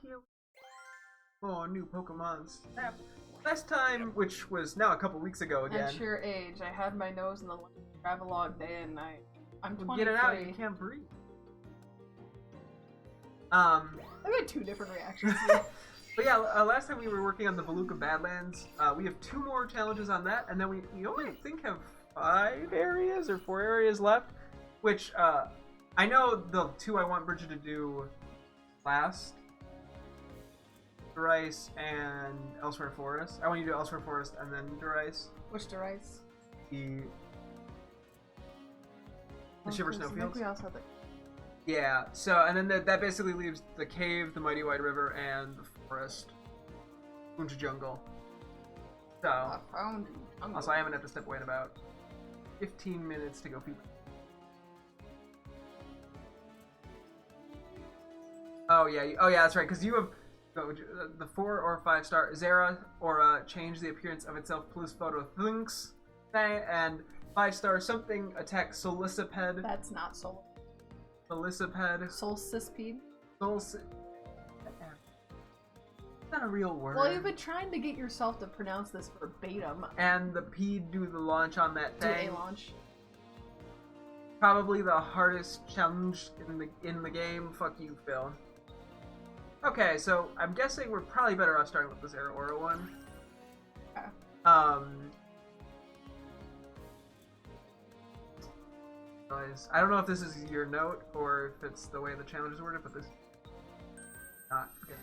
here. Oh, new Pokemon Snap. Last time, which was now a couple weeks ago again. At your age, I had my nose in the travelogue day and I'm 23. Well, get it out, you can't breathe. I've had two different reactions. But yeah, last time we were working on the Veluca Badlands. We have 2 more challenges on that, and then we only think have 5 areas or 4 areas left, which I know the 2 I want Bridget to do last. Derice and Elsewhere Forest. I want you to do Elsewhere Forest and then Derice. Which Derice? The Shiver Snowfields. We also had the... Yeah, so, and then that basically leaves the cave, the Mighty Wide River, and the forest. Bunch of jungle. So, also I haven't had to step away in about 15 minutes to go feed. Oh yeah, that's right, because you have the 4 or 5 star Zera Aura change the appearance of itself plus photo thinks, and 5 star something attack Solicipede. That's not Soul. Solicipede. Solsticepede. That's not a real word. Well, you've been trying to get yourself to pronounce this verbatim. And the P do the launch on that thing. Do a launch. Probably the hardest challenge in the game. Fuck you, Phil. Okay, so I'm guessing we're probably better off starting with the Zera Aura one. Okay. I don't know if this is your note or if it's the way the challenge is worded, but this not good.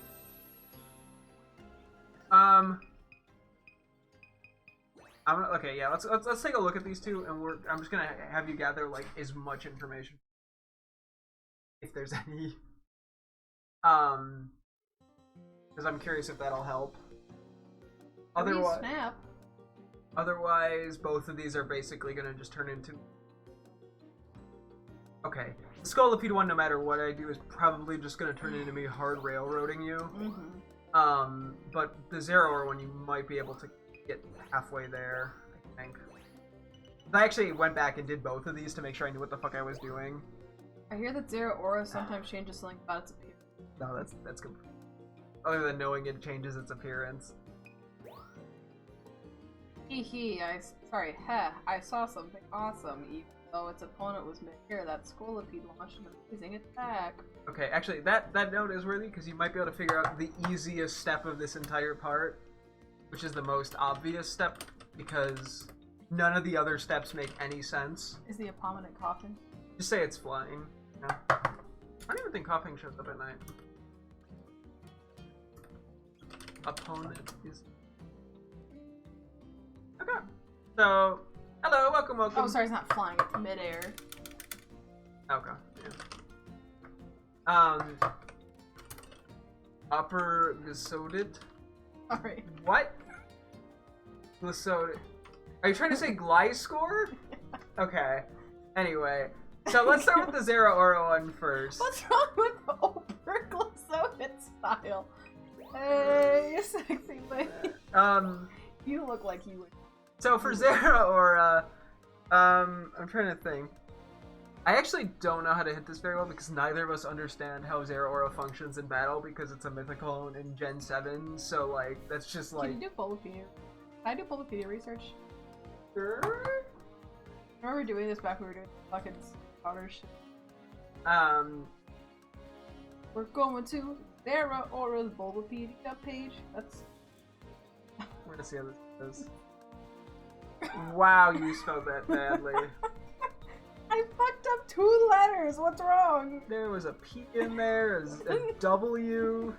Okay, yeah, let's take a look at these 2, and I'm just gonna have you gather like as much information, if there's any, because I'm curious if that'll help. Otherwise, both of these are basically gonna just turn into. Okay, the Scolipede one, no matter what I do, is probably just gonna turn into me hard railroading you. Mm-hmm. But the Zera Aura one, you might be able to get halfway there, I think. I actually went back and did both of these to make sure I knew what the fuck I was doing. I hear that Zera Aura sometimes changes something about its appearance. No, that's good. Other than knowing it changes its appearance. I saw something awesome, even though its opponent was mid-air. That Scolipede launched an amazing attack. Okay, actually, that note is worthy, because you might be able to figure out the easiest step of this entire part, which is the most obvious step, because none of the other steps make any sense. Is the opponent coughing? Just say it's flying. Yeah. I don't even think coughing shows up at night. Opponent is... Okay. So, hello, welcome. Oh, sorry, it's not flying, it's mid-air. Okay, yeah. Upper Glissodid. Alright. What? Glissodid. Are you trying to say Gliscor? Okay. Anyway, so let's start with the Zera Aura one first. What's wrong with the Upper Glissodid style? Hey, you sexy lady. You look like you would. So for Zera Aura, I'm trying to think. I actually don't know how to hit this very well because neither of us understand how Zera Aura functions in battle because it's a mythical in Gen 7, so like, that's just like... Can you do Bulbapedia? Can I do Bulbapedia research? Sure? Remember doing this back when we were doing fucking powder shit? We're going to Zera Aura's Bulbapedia page. That's... We're gonna see how this goes. Wow, you spelled that badly. I fucked up 2 letters. What's wrong? There was a P in there, a W.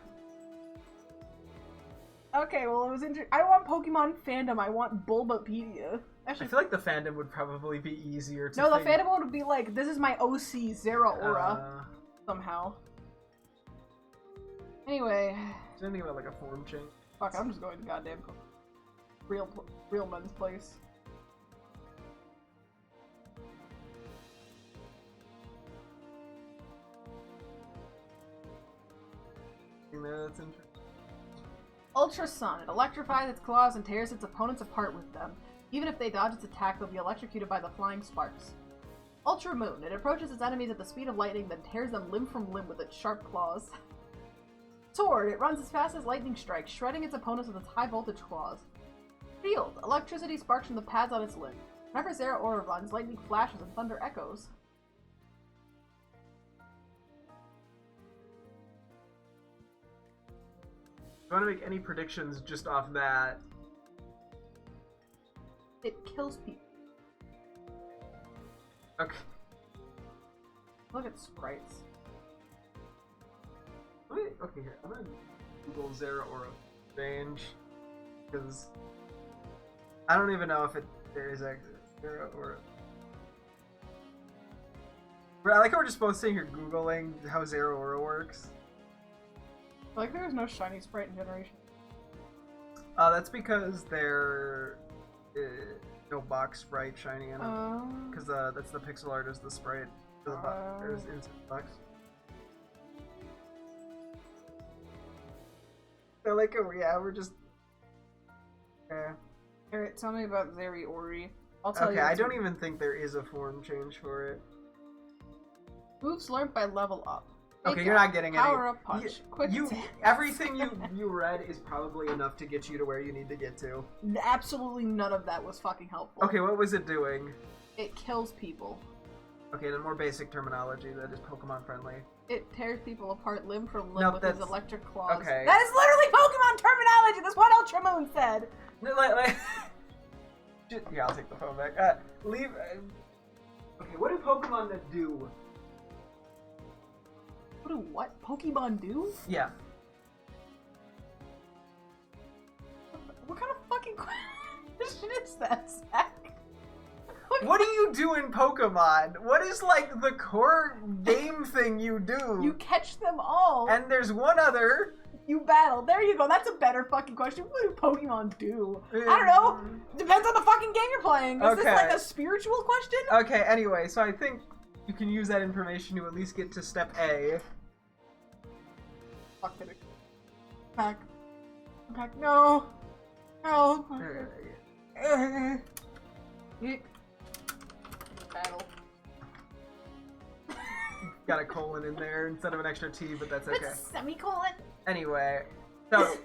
Okay, well, it was I want Pokemon fandom. I want Bulbapedia. Actually, I feel like the fandom would probably be easier to. No, the fandom would be like, this is my OC Zera Aura. Somehow. Anyway. Is there anything about like a form change? Fuck, I'm just going to goddamn real men's place. That's interesting. Ultra Sun. It electrifies its claws and tears its opponents apart with them. Even if they dodge its attack, they'll be electrocuted by the flying sparks. Ultra Moon. It approaches its enemies at the speed of lightning, then tears them limb from limb with its sharp claws. Sword. It runs as fast as lightning strikes, shredding its opponents with its high voltage claws. Shield. Electricity sparks from the pads on its limb. Whenever Zeraora runs, lightning flashes and thunder echoes. Do you want to make any predictions just off that? It kills people. Okay. Look at sprites. Wait, okay, here. I'm gonna Google Zeraora range. Because I don't even know if there is a Zeraora. I like how we're just both sitting here Googling how Zeraora works. I like there was no shiny sprite in Generation. That's because there is no box sprite shiny in it. Because that's the pixel art is the sprite. There's instant box. I like it. Yeah, we're just. Yeah. Alright, tell me about Zeraora. I'll tell you. Okay, I don't even think there is a form change for it. Moves learned by level up. Okay, you're not getting any. Power up punch. Quick attack. Everything you read is probably enough to get you to where you need to get to. Absolutely none of that was fucking helpful. Okay, what was it doing? It kills people. Okay, in a more basic terminology that is Pokemon friendly. It tears people apart limb from limb with his electric claws. Okay. That is literally Pokemon terminology! That's what Ultra Moon said! Yeah, I'll take the phone back. Leave. Okay, what do Pokemon that do? What do what? Pokemon do? Yeah. What kind of fucking question is that, Zach? What do you do in Pokemon? What is, like, the core game thing you do? You catch them all. And there's one other. You battle. There you go. That's a better fucking question. What do Pokemon do? I don't know. Depends on the fucking game you're playing. Is this like a spiritual question? Okay, anyway, so I think you can use that information to at least get to step A. Fuck it. Back. Back. No. No. Battle. Got a colon in there instead of an extra T, but that's okay. It's semicolon. Anyway, so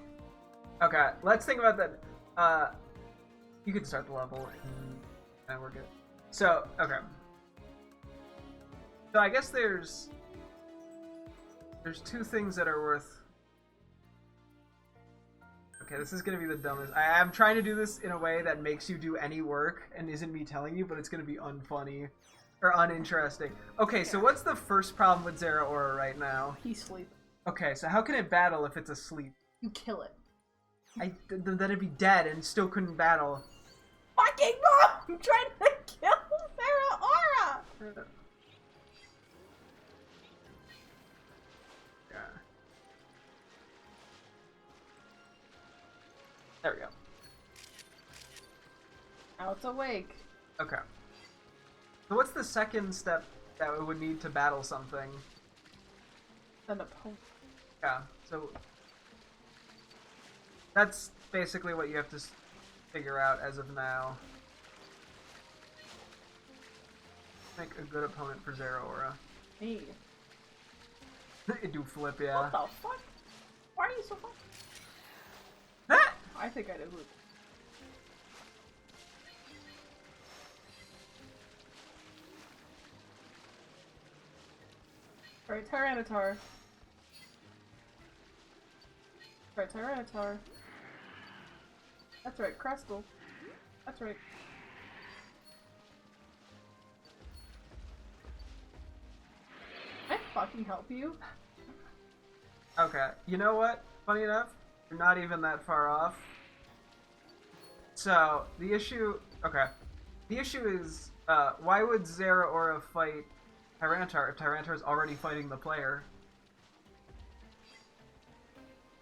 okay, let's think about that. You can start the level and we're good. So okay, so I guess there's two things that are worth. Okay, this is gonna be the dumbest. I'm trying to do this in a way that makes you do any work and isn't me telling you, but it's gonna be unfunny or uninteresting. Okay, so what's the first problem with Zeraora right now? He's sleeping. Okay, so how can it battle if it's asleep? You kill it. Then it'd be dead and still couldn't battle. Fucking no! I'm trying to kill Zeraora! Yeah. There we go. Now it's awake. Okay. So what's the second step that we would need to battle something? An opponent. Yeah, so that's basically what you have to figure out as of now. Make a good opponent for Zeraora. Me. It do flip, yeah. What the fuck? Why are you so fucking... Ah! I think I did. Alright, Tyranitar. Right, Tyranitar. That's right, Crustle. That's right. Can I fucking help you? Okay, you know what? Funny enough, you're not even that far off. So, the issue... Okay. The issue is, why would Zeraora fight Tyranitar if Tyranitar is already fighting the player?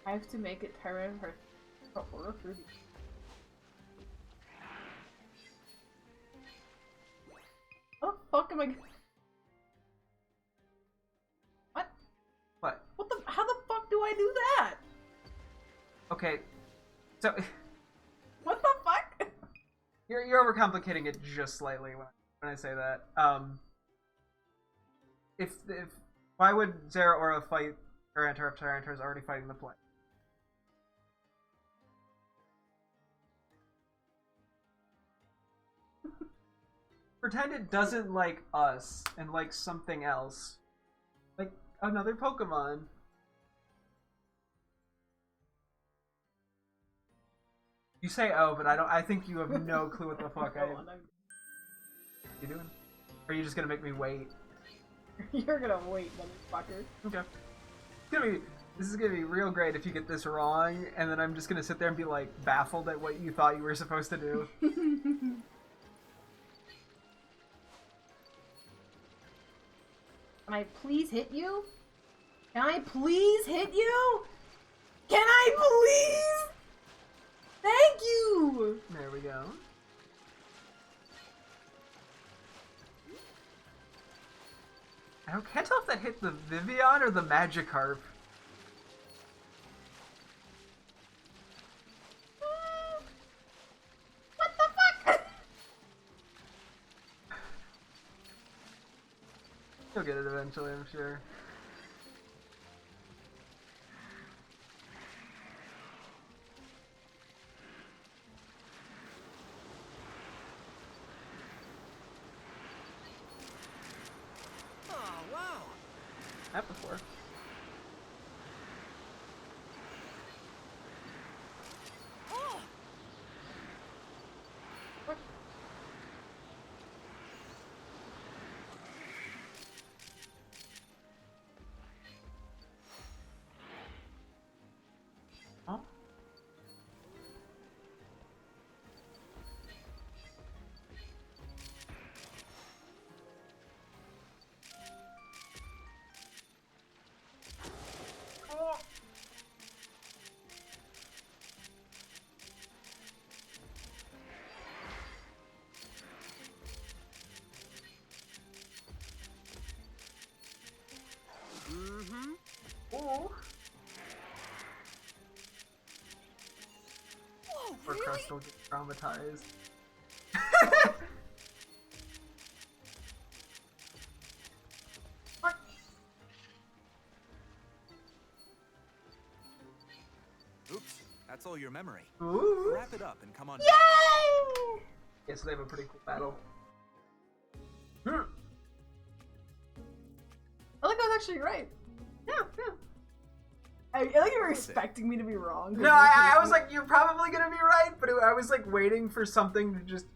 I have to make it Tyranitar or through. How the fuck am I? What? What? What the? How the fuck do I do that? Okay, so What the fuck? you're overcomplicating it just slightly when I say that. If why would Zeraora fight Tyranitar is already fighting the play. Pretend it doesn't like us and likes something else. Like another Pokemon. You say oh, but I think you have no clue what the fuck you doing? Or are you just gonna make me wait? You're gonna wait, motherfucker. Okay. This is gonna be real great if you get this wrong, and then I'm just gonna sit there and be like baffled at what you thought you were supposed to do. Can I please hit you? Can I please hit you? Can I please? Thank you! There we go. I can't tell if that hit the Vivian or the Magikarp. What the fuck? You'll get it eventually, I'm sure. That before. Huh? Ooh. Whoa, Or really? Crustal gets traumatized. Oops, that's all your memory. Ooh. Wrap it up and come on. Yay! Yeah, so they have a pretty cool battle. I think I was actually right. Yeah. I think you were expecting me to be wrong. No, I was like, you're probably gonna be right, but I was like waiting for something to just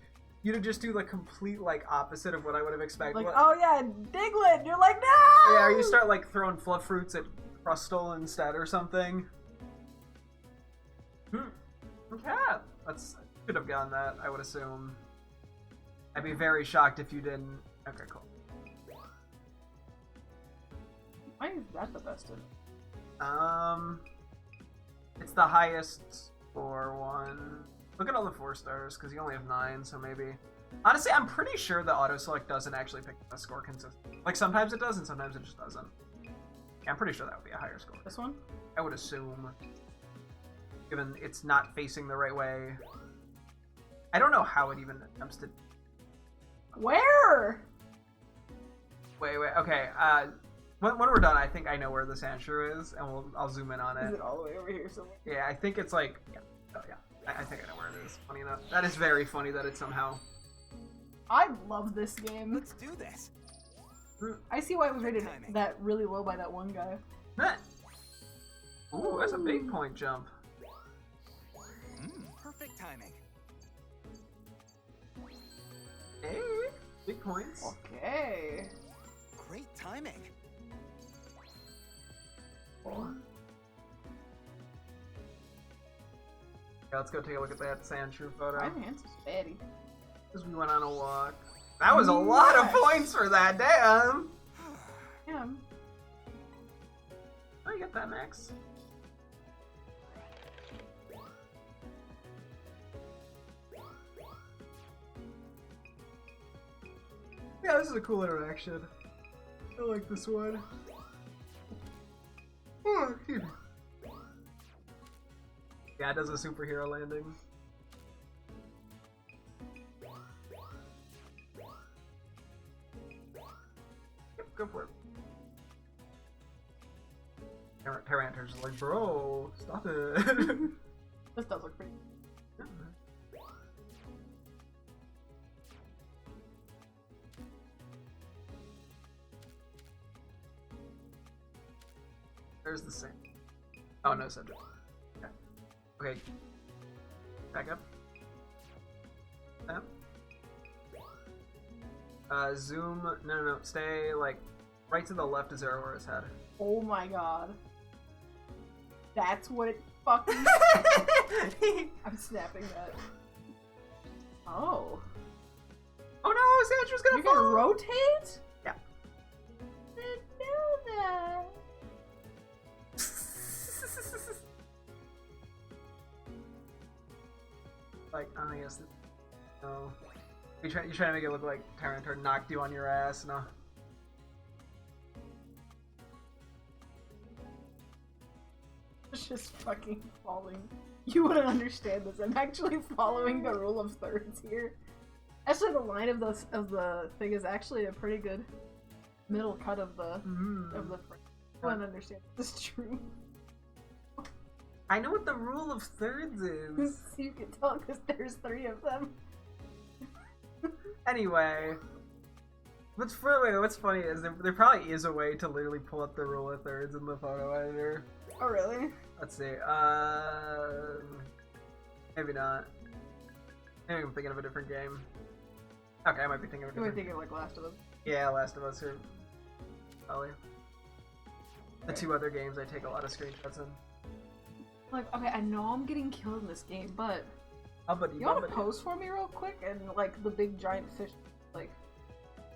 do the complete like opposite of what I would have expected. Like, oh yeah, Diglett. You're like, no. Yeah, or you start like throwing fluff fruits at Crustal instead or something. Okay, should have gotten that. I would assume. I'd be very shocked if you didn't. Okay, cool. Why is that the best of? It's the highest score one. Look at all the 4 stars, because you only have 9, so maybe. Honestly, I'm pretty sure the auto select doesn't actually pick the score consistently. Like sometimes it does, and sometimes it just doesn't. Yeah, I'm pretty sure that would be a higher score. This one? I would assume, given it's not facing the right way. I don't know how it even attempts to. Where? Wait. Okay. When we're done, I think I know where the Sandshrew is, and I'll zoom in on it. Is it all the way over here somewhere? Yeah, I think it's like. Yeah. Oh yeah. I think I know where it is. Funny enough, that is very funny that it somehow. I love this game. Let's do this. I see why it was rated that really low by that one guy. Ooh, that's a big point jump. Perfect timing. Hey, big points. Okay. Great timing. Yeah, let's go take a look at that Sandshrew photo. I'm handsome, Betty. Because we went on a walk. That was a lot of points for that, damn! Yeah. Oh, you get that, Max. Yeah, this is a cool interaction. I like this one. Oh, excuse me. Yeah, it does a superhero landing. Yep, go for it. Tyranitar's just like, bro, stop it. This does look pretty. There's the same. Oh, no subject. Okay. Okay. Back up. Down. Zoom. No. Stay, like, right to the left of Zeraora's head. Oh my god. That's what it fucking... I'm snapping that. Oh. Oh no, Sandra's gonna fall! You're gonna rotate? Yeah. Didn't know that. Like, oh, I guess. No. You're trying to make it look like Tyranitar knocked you on your ass, no. It's just fucking falling. You wouldn't understand this. I'm actually following the rule of thirds here. Actually, the line of the thing is actually a pretty good middle cut of the frame. I wouldn't understand this is true. I know what the rule of thirds is. You can tell because there's 3 of them. Anyway, what's funny is there probably is a way to literally pull up the rule of thirds in the photo editor. Oh really? Let's see. Maybe not. Maybe I'm thinking of a different game. Okay, I might be thinking of a You might different. think of like Last of Us. Yeah, Last of Us or probably the 2 other games I take a lot of screenshots in. Like, okay, I know I'm getting killed in this game, but You want to pose for me real quick and like the big giant fish, like.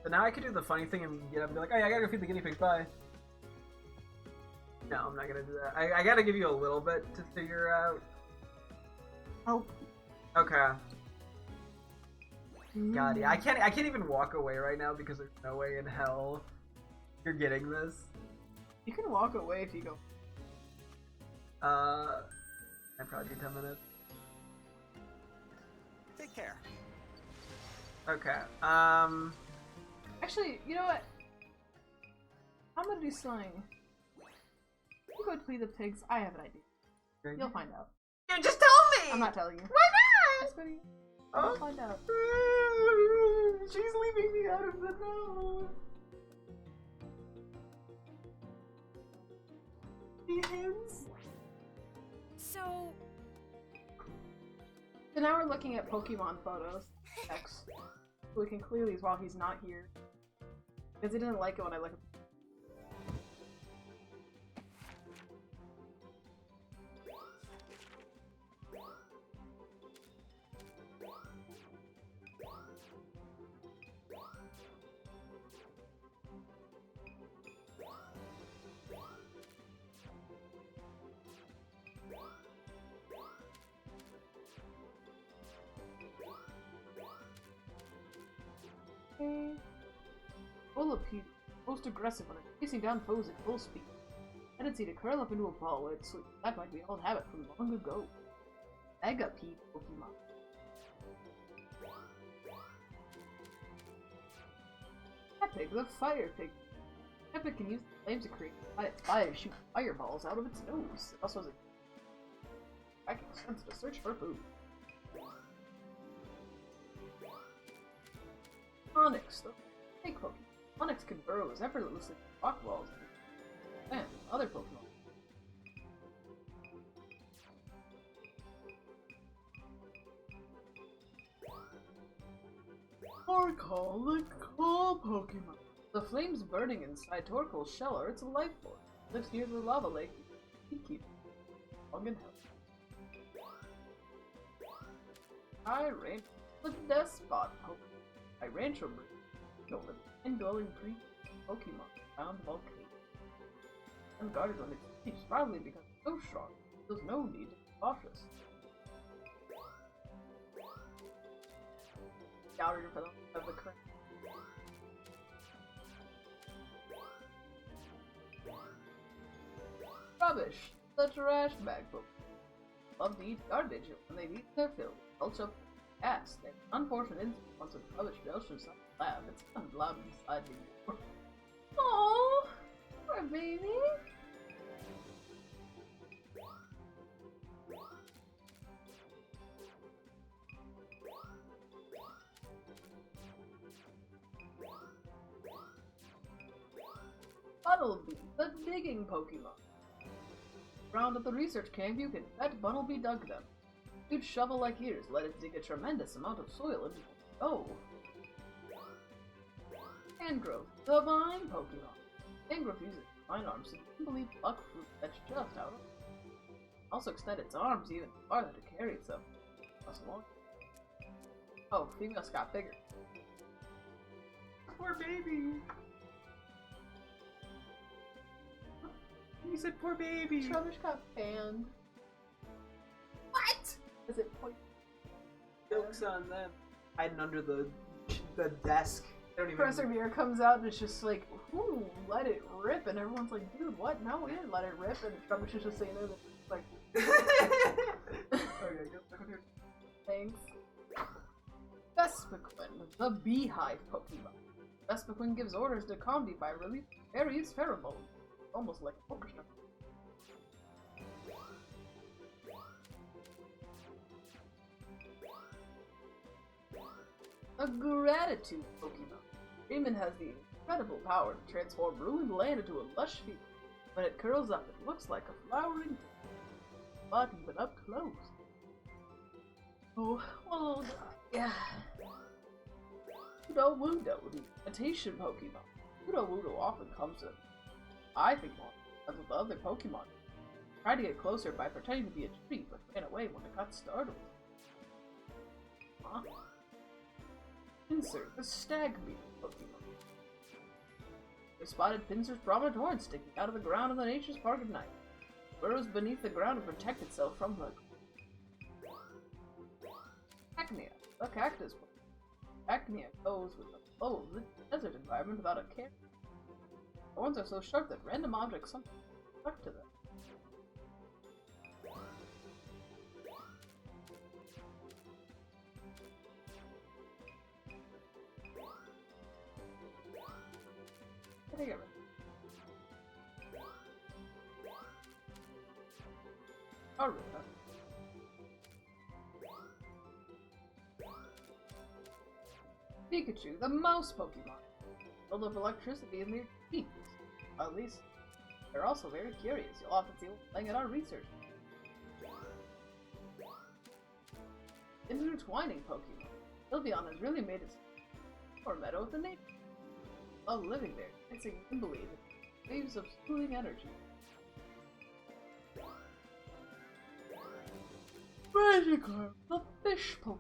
But now I could do the funny thing and get up and be like, oh yeah, I gotta go feed the guinea pigs, bye. No, I'm not gonna do that. I gotta give you a little bit to figure out. Help. Okay. God, yeah, I can't even walk away right now because there's no way in hell you're getting this. You can walk away if you go. I'd probably do 10 minutes. Take care. Okay, Actually, you know what? I'm gonna do something. You go feed the pigs. I have an idea. You'll find out. Dude, just tell me! I'm not telling you. Why Just go to you. not? You'll find out. She's leaving me out of the know. The hens. So now we're looking at Pokemon photos. X. So we can clearly while he's not here. Because he didn't like it when I look at. Volapede, most aggressive when it's chasing down foes at full speed. Tendency to curl up into a ball where it sleeps. That might be an old habit from long ago. Agapede Pokemon. Epic, the fire pig. Epic can use the flames to create fire, shoot fireballs out of its nose. It also has a tracking sense to search for food. Onyx, the fake Pokemon. Onyx can burrow effortlessly in rock walls and other Pokemon. Torkoal, the coal Pokemon. The flames burning inside Torkoal's shell are its life force. It lives near the lava lake. Keep long and healthy. Rancho, the death spot Pokemon. Rancho breed. Over the indwelling creek Pokemon found volcano. And guarded when it sleeps probably because it's so strong. There's no need to be cautious. Scouted for them of the current. Rubbish! The trash bag Pokemon. Love to eat garbage when they eat their fill. Also, gas. An unfortunate incident once a rubbish belch inside the lab. It's unloud inside me. Aww! Poor baby. Bunnelby, the digging Pokemon. Around at the research camp, you can pet Bunnelby dug them. Huge shovel-like ears let it dig a tremendous amount of soil into the dough. Angrowth, the vine Pokemon. Angrowth uses vine arms to nimbly pluck fruit that's just out of it. Also extend its arms even farther to carry itself. Oh, females got bigger. Poor baby. He said poor baby. Trubbish got banned. What? Is it point? Joke's on them. Hiding under the desk. Professor Muir comes out and it's just like, ooh, let it rip, and everyone's like, dude, what? No, we didn't let it rip, and Trubbish is just saying it, like, okay, go. Thanks. Vespiquen, the beehive Pokemon. Vespiquen gives orders to Combi by releasing various pheromones, almost like an orchestra. A gratitude Pokemon. Raymond has the incredible power to transform ruined land into a lush field. When it curls up, it looks like a flowering, but even up close. Oh, well, yeah. Sudowoodo, the imitation Pokemon. Sudowoodo often comes in, I think, as with other Pokemon. Tried to get closer by pretending to be a tree, but ran away when it got startled. Huh? Pinsir, the stag beetle Pokemon. They spotted Pinsir's prominent horn sticking out of the ground in the nature's park at night. It burrows beneath the ground to protect itself from the Acnea, the cactus Pokemon. Acnea goes with the flow of the desert environment without a care. The horns are so sharp that random objects sometimes stuck to them. Alright. Pikachu, the mouse Pokemon. Filled with electricity in their teeth. At least, they're also very curious. You'll often see them playing at our research. Intertwining Pokemon. Sylveon has really made its meadow with the nature. While living there, dancing nimbly in waves of soothing energy. Magikarp, the fish Pokemon.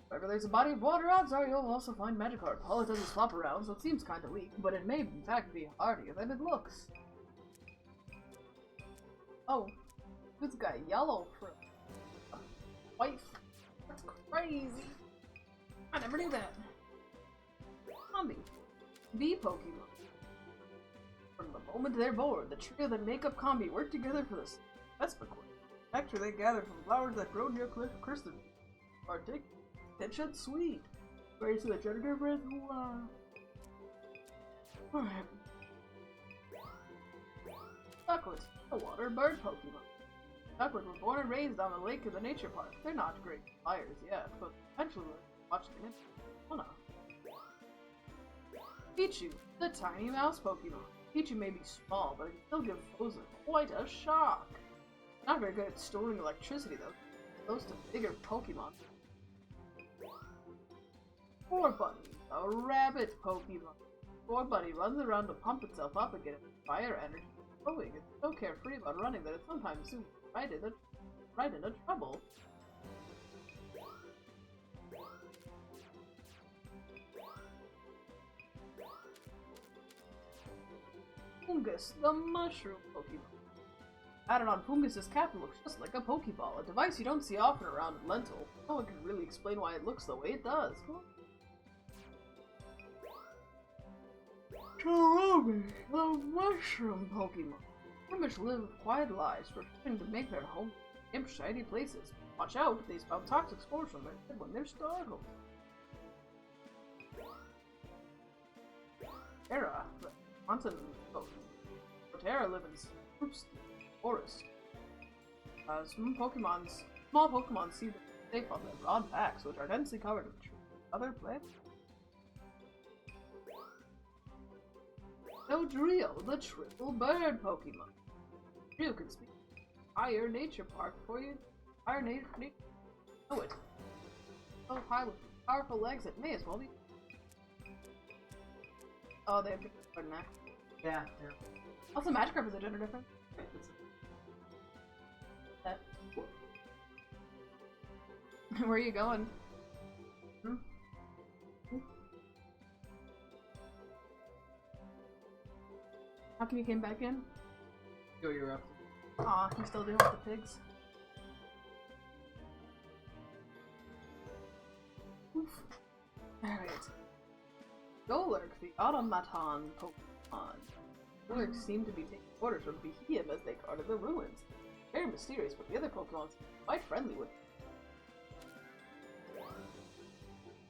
Wherever there's a body of water, odds are you'll also find Magikarp. All it does is flop around, so it seems kinda weak, but it may in fact be hardier than it looks. Oh, it's got yellow for a white. That's crazy. I never knew that. Combi, bee Pokemon. From the moment they're born, the trio that make up Combi work together for this Vespiquen. Nectar they gather from flowers that grow near Cliff Kristen. Partake, pitch and sweet. Praise to the janitor bread. Alright. Ducklets, a water bird Pokemon. Ducklets were born and raised on the lake in the nature park. They're not great flyers yet, but eventually we'll watch them in Fauna. Pichu, the tiny mouse Pokemon. Pichu may be small, but it can still give foes quite a shock. Not very good at storing electricity though, close to bigger Pokemon. Bunny, a rabbit Pokemon. Bunny runs around to pump itself up and get fire energy flowing. It's so carefree about running that it sometimes seems right into trouble. Fungus, the mushroom Pokemon. Added on Fungus's cap looks just like a Pokeball, a device you don't see often around Lentil. No one can really explain why it looks the way it does. Cherubi, the mushroom Pokemon. Pretty live quiet lives, pretending to make their home in shady places. Watch out, they spout toxic spores from their head when they're startled. Terra, the mountain Pokemon. Terra live in forest. Small Pokemon see the safe on their broad backs, which are densely covered with trees. Other plants? Dodrio, the triple bird Pokemon. You can speak higher nature park for you. Higher nature. Know it. So high with powerful legs, it may as well be. Oh, they have different more than that. Yeah. Also, Magikarp is a gender difference. That. Where are you going? How come you came back in? Go, you're up. Aw, you still dealing with the pigs? Oof. Alright. Golurk, the automaton Pokemon. Golurk seemed to be taking orders from Behemoth as they guarded the ruins. Very mysterious, but the other Pokemon seemed quite friendly with them.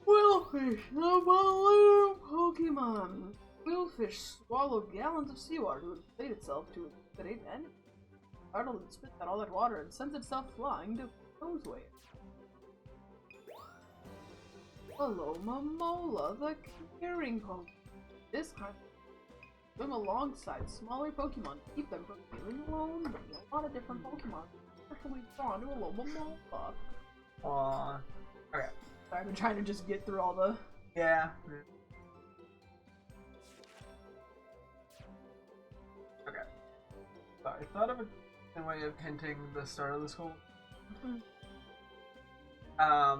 Quillfish, the balloon Pokemon! Quillfish swallowed gallons of seawater to inflate itself to intimidate enemies. Startled and spits out all that water and sends itself flying to knows where. Hello, Momola, the caring Pokemon. This kind of swim alongside smaller Pokemon to keep them from feeling lonely. A lot of different Pokemon especially drawn to a little Momola. Aww. Okay. I've been trying to just get through all the... Yeah. Okay. So I thought of a way of hinting the start of this whole... Yeah.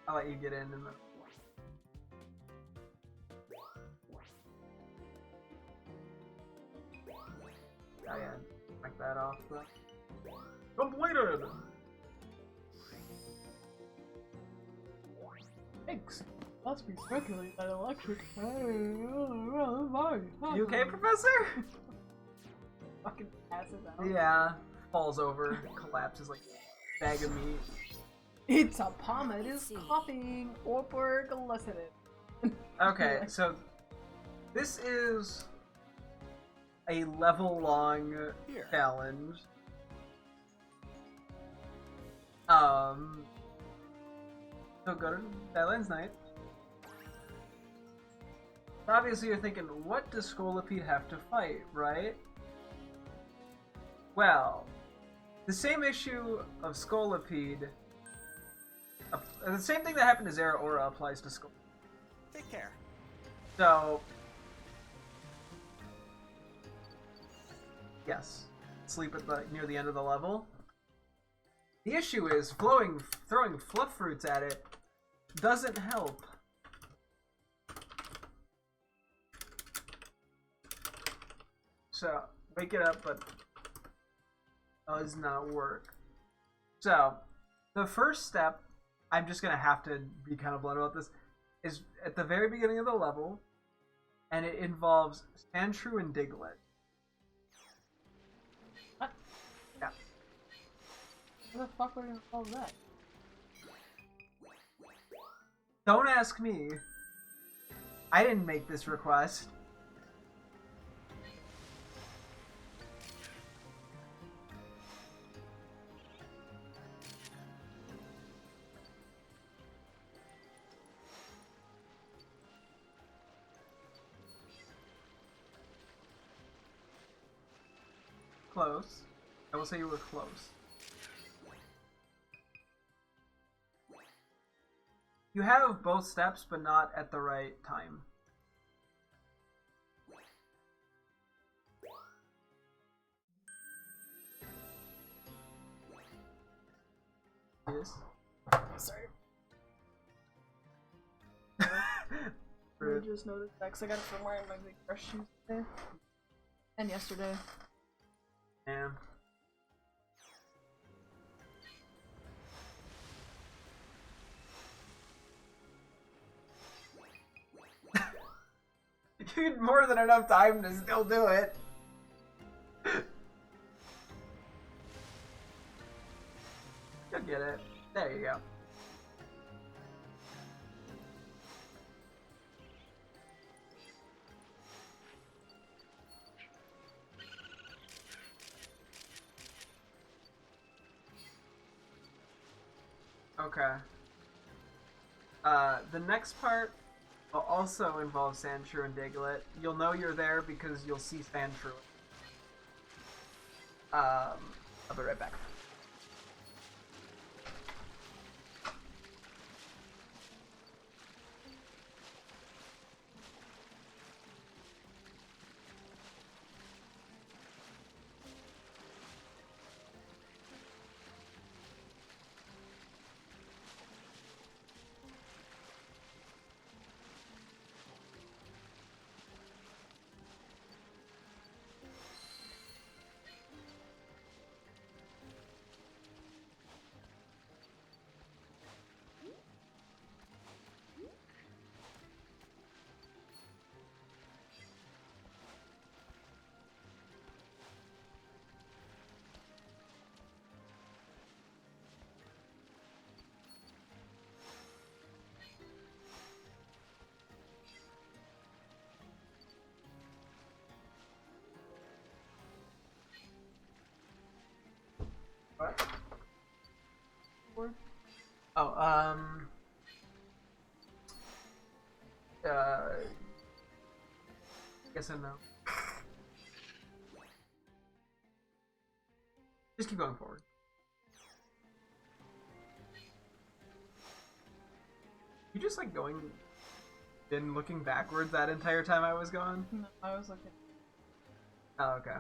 I'll let you get in and then... Oh yeah, knock that off though. Completed! Thanks. Must be speculate that electric. You okay, Professor? Fucking passes out. Yeah. Falls over, collapses like a bag of meat. It's a pomade is coughing. Orberg listening. Okay, so this is a level-long challenge. So go to Badlands Night. Obviously you're thinking, what does Scolipede have to fight, right? Well, the same issue of Scolipede, the same thing that happened to Zeraora applies to Scolipede. Take care. So, yes, sleep at near the end of the level. The issue is throwing fluff fruits at it doesn't help. So, wake it up, but does not work. So, the first step, I'm just gonna have to be kind of blunt about this, is at the very beginning of the level, and it involves Sandshrew and Diglett. What? Yeah. What the fuck were you gonna call that? Don't ask me. I didn't make this request. Close. I will say you were close. You have both steps, but not at the right time. Yes. Sorry. I just noticed that because I got it from wearing my big fresh shoes today. And yesterday. Yeah. You had more than enough time to still do it. You'll get it. There you go. Okay. The next part also involves Sandshrew and Diglett. You'll know you're there because you'll see Sandshrew. I'll be right back. What? Oh, guess I know. Just keep going forward. You just like going, been looking backwards that entire time I was gone? No, I was looking. Oh, okay.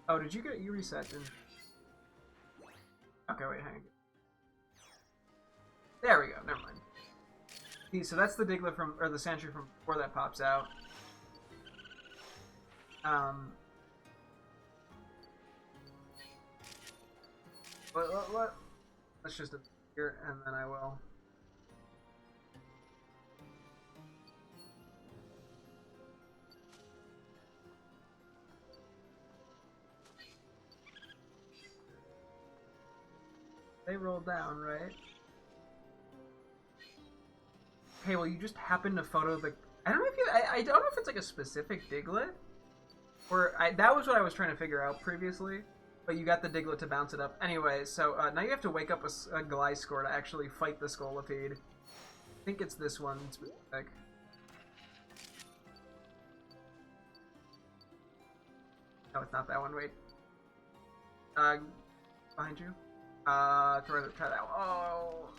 Oh, did you reset? Okay, wait, hang on. There we go, never mind. See, so that's the Diglett from, or the Sandshrew from before that pops out. What? Let's just here, and then I will. They roll down, right? Okay, well, you just happen to photo the. I don't know if you. I don't know if it's like a specific Diglett, or that was what I was trying to figure out previously. But you got the Diglett to bounce it up. Anyway, so now you have to wake up a Gliscor to actually fight the Scolipede. I think it's this one specific. No, it's not that one. Wait. Behind you. Try that one. Oh.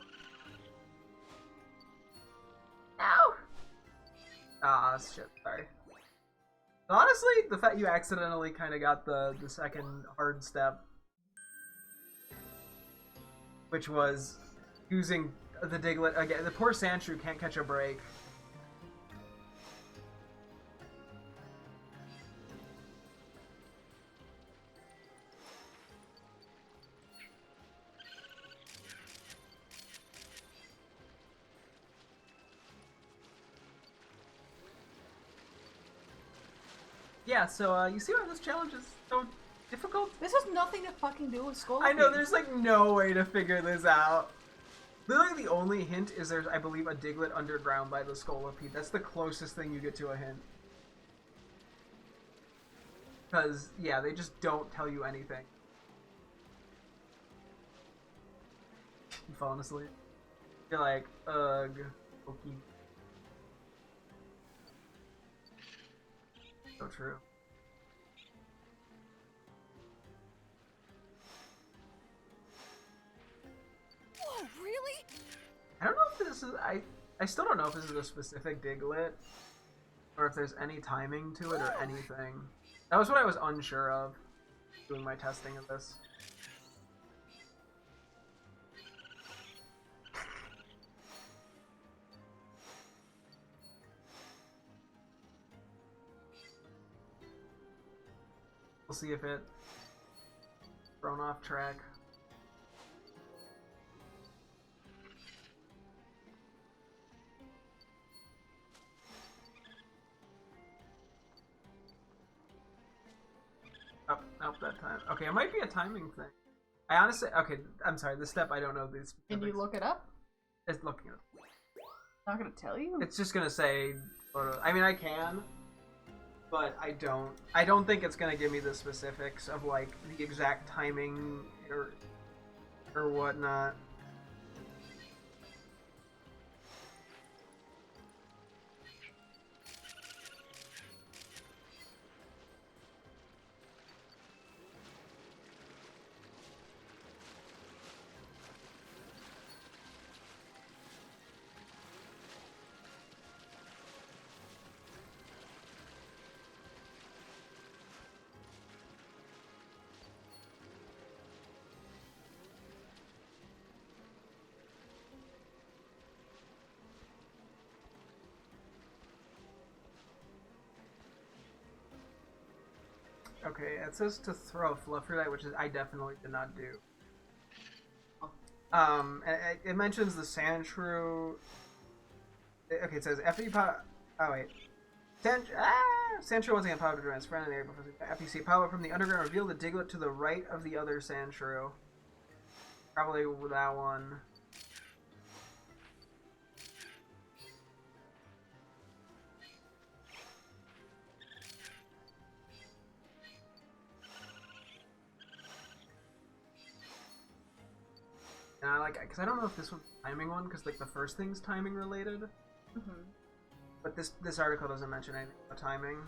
No! Ah, shit, sorry. Honestly, the fact you accidentally kind of got the second hard step, which was using the Diglett again. The poor Sandshrew can't catch a break. Yeah, so you see why this challenge is so difficult? This has nothing to fucking do with Scolipede. I know, there's like no way to figure this out. Literally the only hint is there's, I believe, a Diglett underground by the Scolipede. That's the closest thing you get to a hint. Because, yeah, they just don't tell you anything. You falling asleep? You're like, ugh, okay. So true. Whoa, really? I don't know if this is... I still don't know if this is a specific Diglett, or if there's any timing to it or anything. That was what I was unsure of doing my testing of this. We'll see if it thrown off track. Oh, nope, that time. Okay, it might be a timing thing. I honestly, okay, I'm sorry, this step I don't know these specifics. Can you look it up? It's looking it up. Not gonna tell you? It's just gonna say, I mean, I can, but I don't think it's gonna give me the specifics of like the exact timing or or whatnot. Okay, it says to throw a Flufferite, which is I definitely did not do. It mentions the Sandshrew. Okay, it says after you pop. Oh wait, Sandshrew once again popped up to his friend in the area before. After you see pop up from the underground, reveal the Diglett to the right of the other Sandshrew. Probably that one. Because I don't know if this one's a timing one, because like the first thing's timing related. Mm-hmm. But this article doesn't mention anything about timing.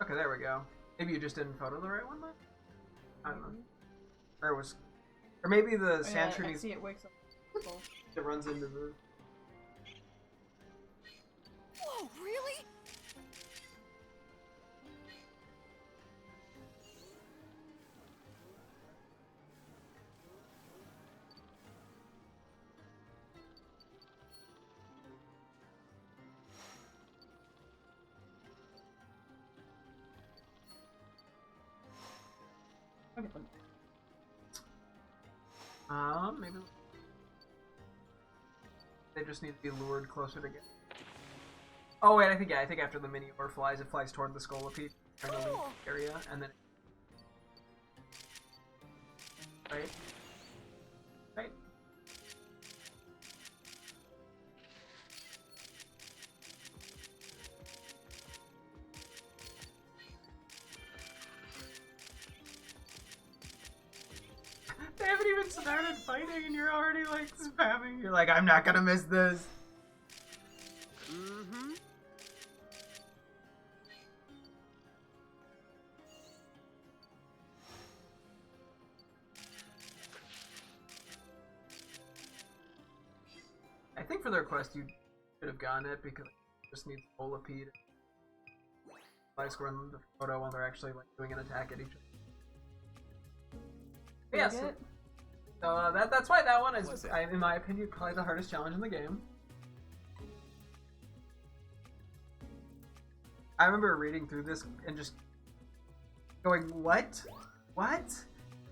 Okay, there we go. Maybe you just didn't photo the right one then? I don't know. Or it was... Or maybe the Sandshrew needs... I see it wakes up. It runs into the... Whoa, really? Okay. Maybe... They just need to be lured closer together. Oh wait, I think after the mini ore flies, it flies toward the Scolipede area, and then... Right? Right? They haven't even started fighting and you're already like spamming. You're like, I'm not gonna miss this. Mm-hmm. I think for their quest you should have gotten it because it just needs Volipede. I score in the photo while they're actually like doing an attack at each other. Yeah, so that's why that one is, in my opinion, probably the hardest challenge in the game. I remember reading through this and just going, what? What?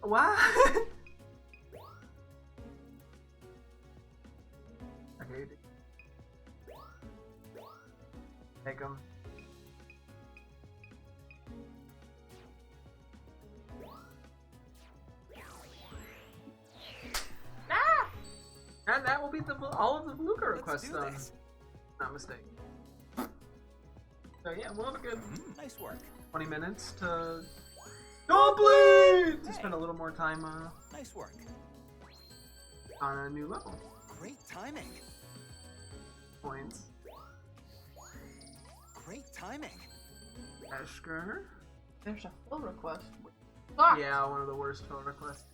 What? Okay. Take him. Ah! And that will be all of the Luca requests done. Not mistaken. So yeah, we'll have a good nice work. 20 minutes to complete! To spend a little more time nice work. On a new level. Great timing. Points. Great timing. Esker. There's a fill request. Yeah, one of the worst fill requests.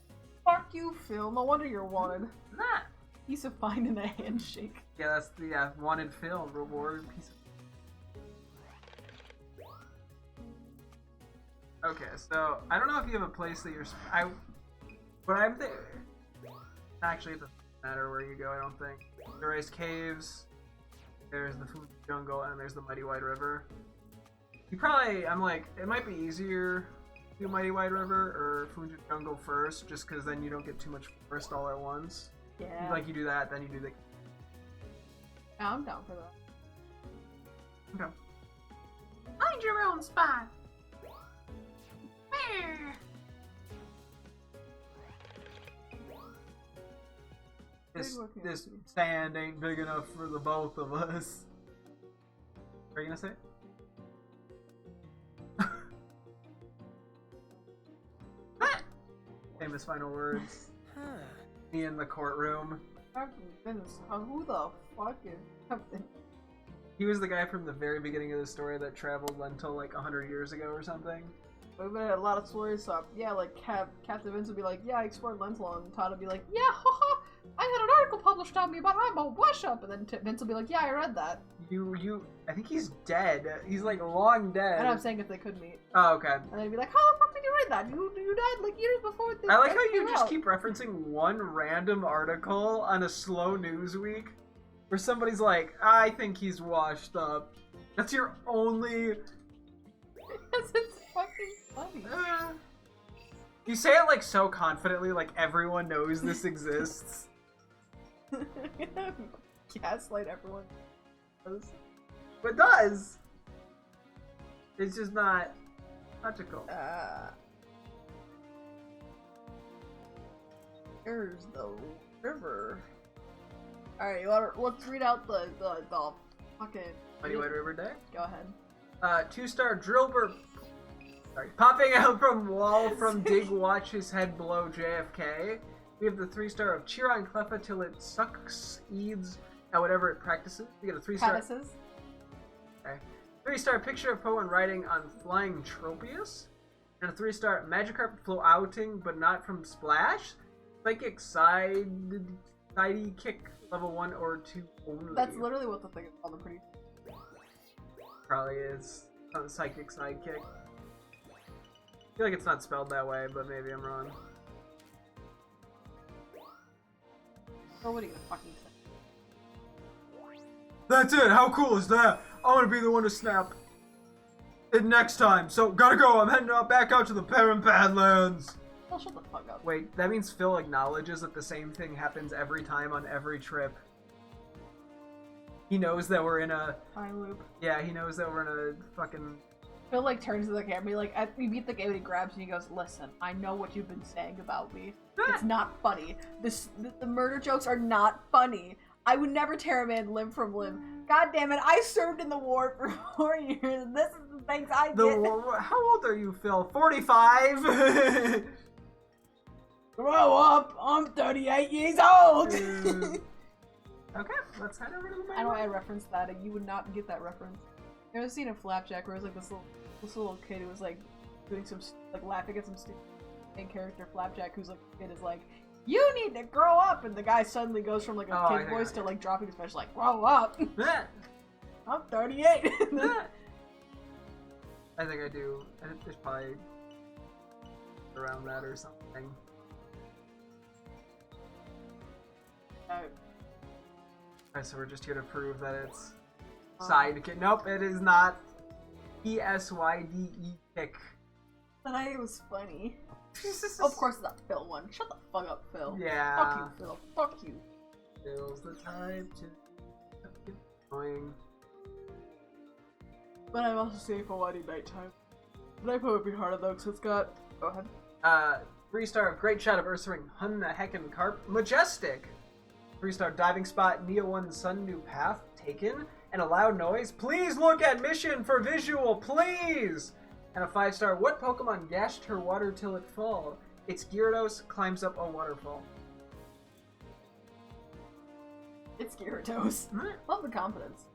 Fuck you, Phil. No wonder you're wanted. Nah. Piece of finding a handshake. Yeah, that's the wanted fill reward piece of... Okay, so I don't know if you have a place that you're. But I'm thinking. Actually, it doesn't matter where you go. I don't think. There's caves. There's the food jungle, and there's the Mighty Wide River. You probably. I'm like, it might be easier to do Mighty Wide River or Food Jungle first, just because then you don't get too much forest all at once. Yeah. Like you do that, then you do the. Yeah, I'm down for that. Okay. Find your own spot. This sand ain't big enough for the both of us. are you gonna say? Famous final words. Me in the courtroom. Who the fuck is Captain? He was the guy from the very beginning of the story that traveled until like 100 years ago or something. We've been at a lot of stories, so yeah, like Captain Vince would be like, yeah, I explored Lentalon, and Todd would be like, yeah, haha, I had an article published on me, but I'm a wash-up, and then Vince will be like, yeah, I read that. I think he's dead. He's like long dead. And I'm saying if they could meet. Oh, okay. And then he'd be like, how the fuck did you read that? You died like years before this. I like how you just keep referencing one random article on a slow news week where somebody's like, I think he's washed up. That's your only... Because it's fucking funny. You say it like so confidently, like everyone knows this exists. Gaslight everyone. It does. It's just not logical. There's the river. Alright, let's read out the fucking... Mighty White River deck? Go ahead. 2-star Drillbur. Sorry. Popping out from wall from dig, watch his head below JFK. We have the 3-star of cheer on Cleffa till it succeeds at whatever it practices. We get a 3-star. Palaces. Okay. 3-star picture of Poe riding on flying Tropius. And a 3-star Magikarp floating, but not from Splash. Psychic sidey kick level 1 or 2 only. That's literally what the thing is called. I'm pretty. Probably is. Psychic sidekick. I feel like it's not spelled that way, but maybe I'm wrong. Or what are you gonna fucking say? That's it! How cool is that? I want to be the one to snap it next time, so gotta go! I'm heading back out to the Parent Badlands! Oh, shut the fuck up. Wait, that means Phil acknowledges that the same thing happens every time on every trip. He knows that we're in a... Time loop. Yeah, he knows that we're in a fucking... Phil like turns to the camera and be like, we beat the game and he grabs me and he goes, listen, I know what you've been saying about me. It's not funny. The murder jokes are not funny. I would never tear a man limb from limb. God damn it, I served in the war for 4 years and this is the things I did. How old are you, Phil? 45? Grow up! I'm 38 years old! Okay, let's head over to the main I know I referenced that and you would not get that reference. There was a scene in Flapjack where it was like this little kid who was like doing some like laughing at some stupid main character Flapjack who's like kid is like, you need to grow up, and the guy suddenly goes from like a kid voice to like dropping his voice like, grow up. I'm 38. I think I do. I think there's probably around that or something. Alright, so we're just here to prove that it's sidekick. Nope, it is not. PSYDE kick. But it was funny. Of course it's that Phil one. Shut the fuck up, Phil. Yeah. Fuck you, Phil. Fuck you. Phil's the type to get annoying. But I'm also safe for Whitey nighttime. But I put it harder though, because it's got... Go ahead. 3-star Great Shot of Ursaring Hunna Heckin Carp Majestic. 3-star Diving Spot Neo 1 Sun New Path taken. And a loud noise. Please look at mission for visual, please! And a 5-star What Pokemon gashed her water till it fall? It's Gyarados climbs up a waterfall. It's Gyarados. Love the confidence.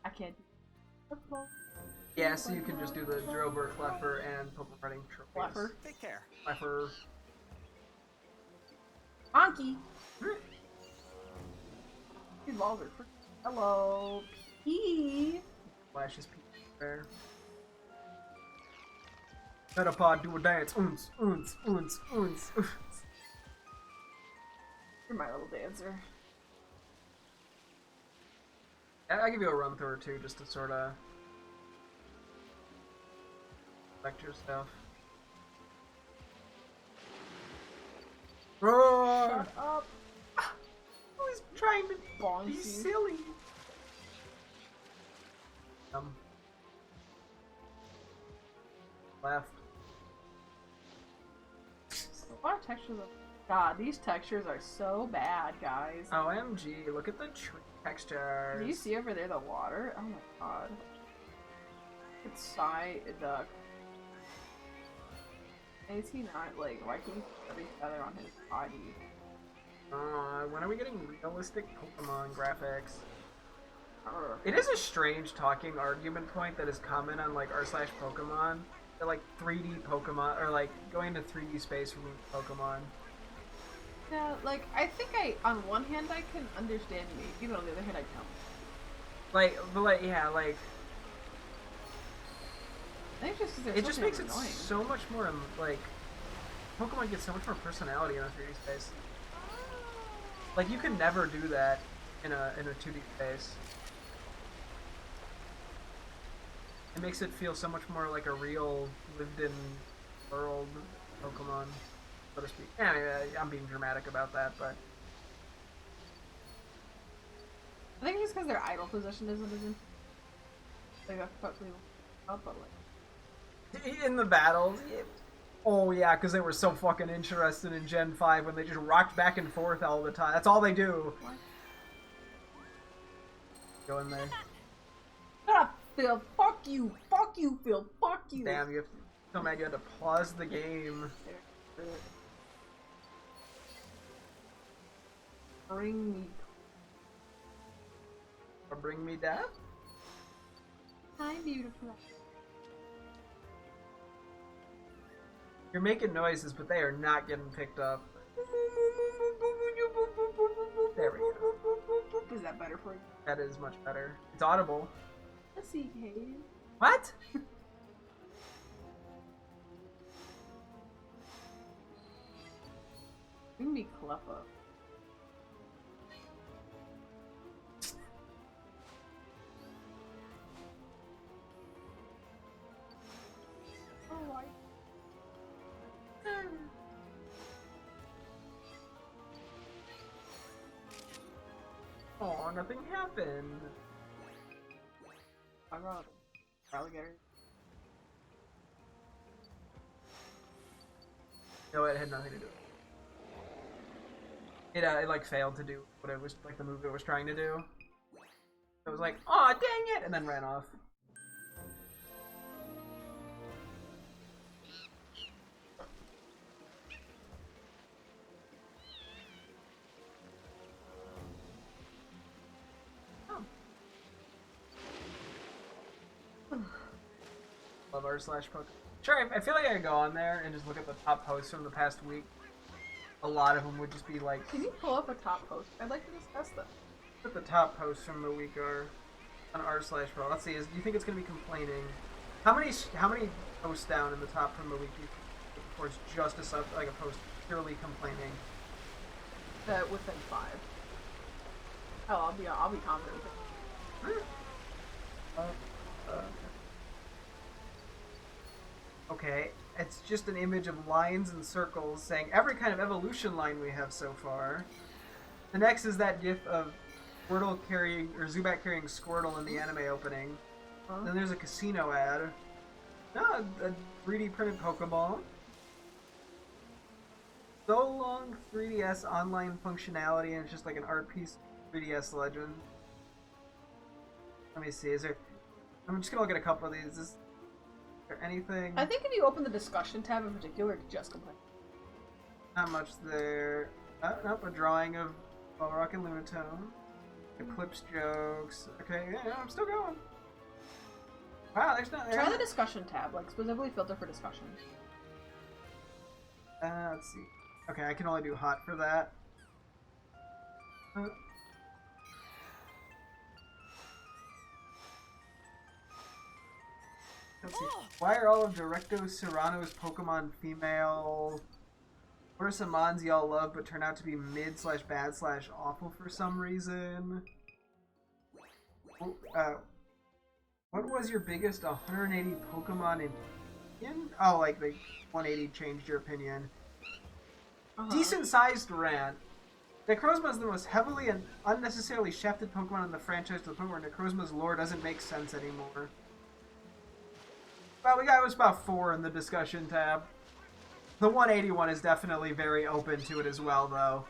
I can't do football. Yeah, so you can just do the Drillbur, Cleffer, and Pokemon Running Trophies. Cleffer. Take care. Cleffer. Honky! These balls are freaking... Hello, P. Flashes people there. Metapod, do a dance. Oons, oons, oons, oons, oons. You're my little dancer. I'll give you a run through or two just to sort of lecture stuff. Roar! Shut up! Who's trying to be Boncy. silly? Left. What textures of... God, these textures are so bad, guys. OMG, look at the tree textures. Do you see over there the water? Oh my god. It's the... Is he not, like, why can't he put every feather on his body? When are we getting realistic Pokemon graphics? It is a strange talking argument point that is common on, like, r/Pokemon. They're, like, 3D Pokemon, or, like, going into 3D space from Pokemon. Yeah, like, I think on one hand I can understand maybe, but on the other hand I don't. Like, but, like, yeah, like... I think just because it just makes it annoying. so much more, like... Pokemon gets so much more personality in a 3D space. Like, you can never do that in a 2D space. It makes it feel so much more like a real, lived-in world Pokemon, so to speak. Yeah, I'm being dramatic about that, but... I think it's because their idle position isn't as in... Like, that's probably up, but like... In the battles, oh yeah, because they were so fucking interested in Gen 5 when they just rocked back and forth all the time. That's all they do. What? Go in there. Shut up, Phil! Fuck you! Fuck you, Phil! Fuck you! Damn, you have to, so mad you had to pause the game. Bring me... Or bring me death? Hi, beautiful. You're making noises, but they are not getting picked up. There we go. Is that better for you? That is much better. It's audible. Let's see, Kate. What? Bring me Cleffa. Oh, Oh, nothing happened. I got alligator. No, it had nothing to do with it. It like failed to do what it was, like the move it was trying to do. It was like, aw, dang it, and then ran off. Love r/Pokemon. Sure, I feel like I could go on there and just look at the top posts from the past week. A lot of them would just be like... Can you pull up a top post? I'd like to discuss them. What the top posts from the week are on r/Pro. Let's see, do you think it's going to be complaining? How many posts down in the top from the week do you think before it's just like a post purely complaining? Within 5. Oh, I'll be confident with it. Okay, it's just an image of lines and circles saying every kind of evolution line we have so far. The next is that gif of Squirtle carrying, or Zubat carrying Squirtle in the anime opening. Huh? Then there's a casino ad. No, a 3D printed Pokeball. So long 3DS online functionality, and it's just like an art piece 3DS legend. Let me see, I'm just gonna look at a couple of these. Is there anything? I think if you open the discussion tab in particular, it's just complain. Not much there. Nope, a drawing of Balrock and Lunatone. Eclipse jokes. Okay, yeah, I'm still going. Wow, there's not... Try the discussion tab, like specifically filter for discussion. Let's see. Okay, I can only do hot for that. Let's see. Why are all of Directo Serrano's Pokemon female? What are some mons y'all love but turn out to be mid/bad/awful for some reason? What was your biggest 180 Pokemon opinion? Oh, like the 180 changed your opinion. Decent-sized rant. Necrozma is the most heavily and unnecessarily shafted Pokemon in the franchise to the point where Necrozma's lore doesn't make sense anymore. Well, we got about 4 in the discussion tab. The 181 is definitely very open to it as well, though.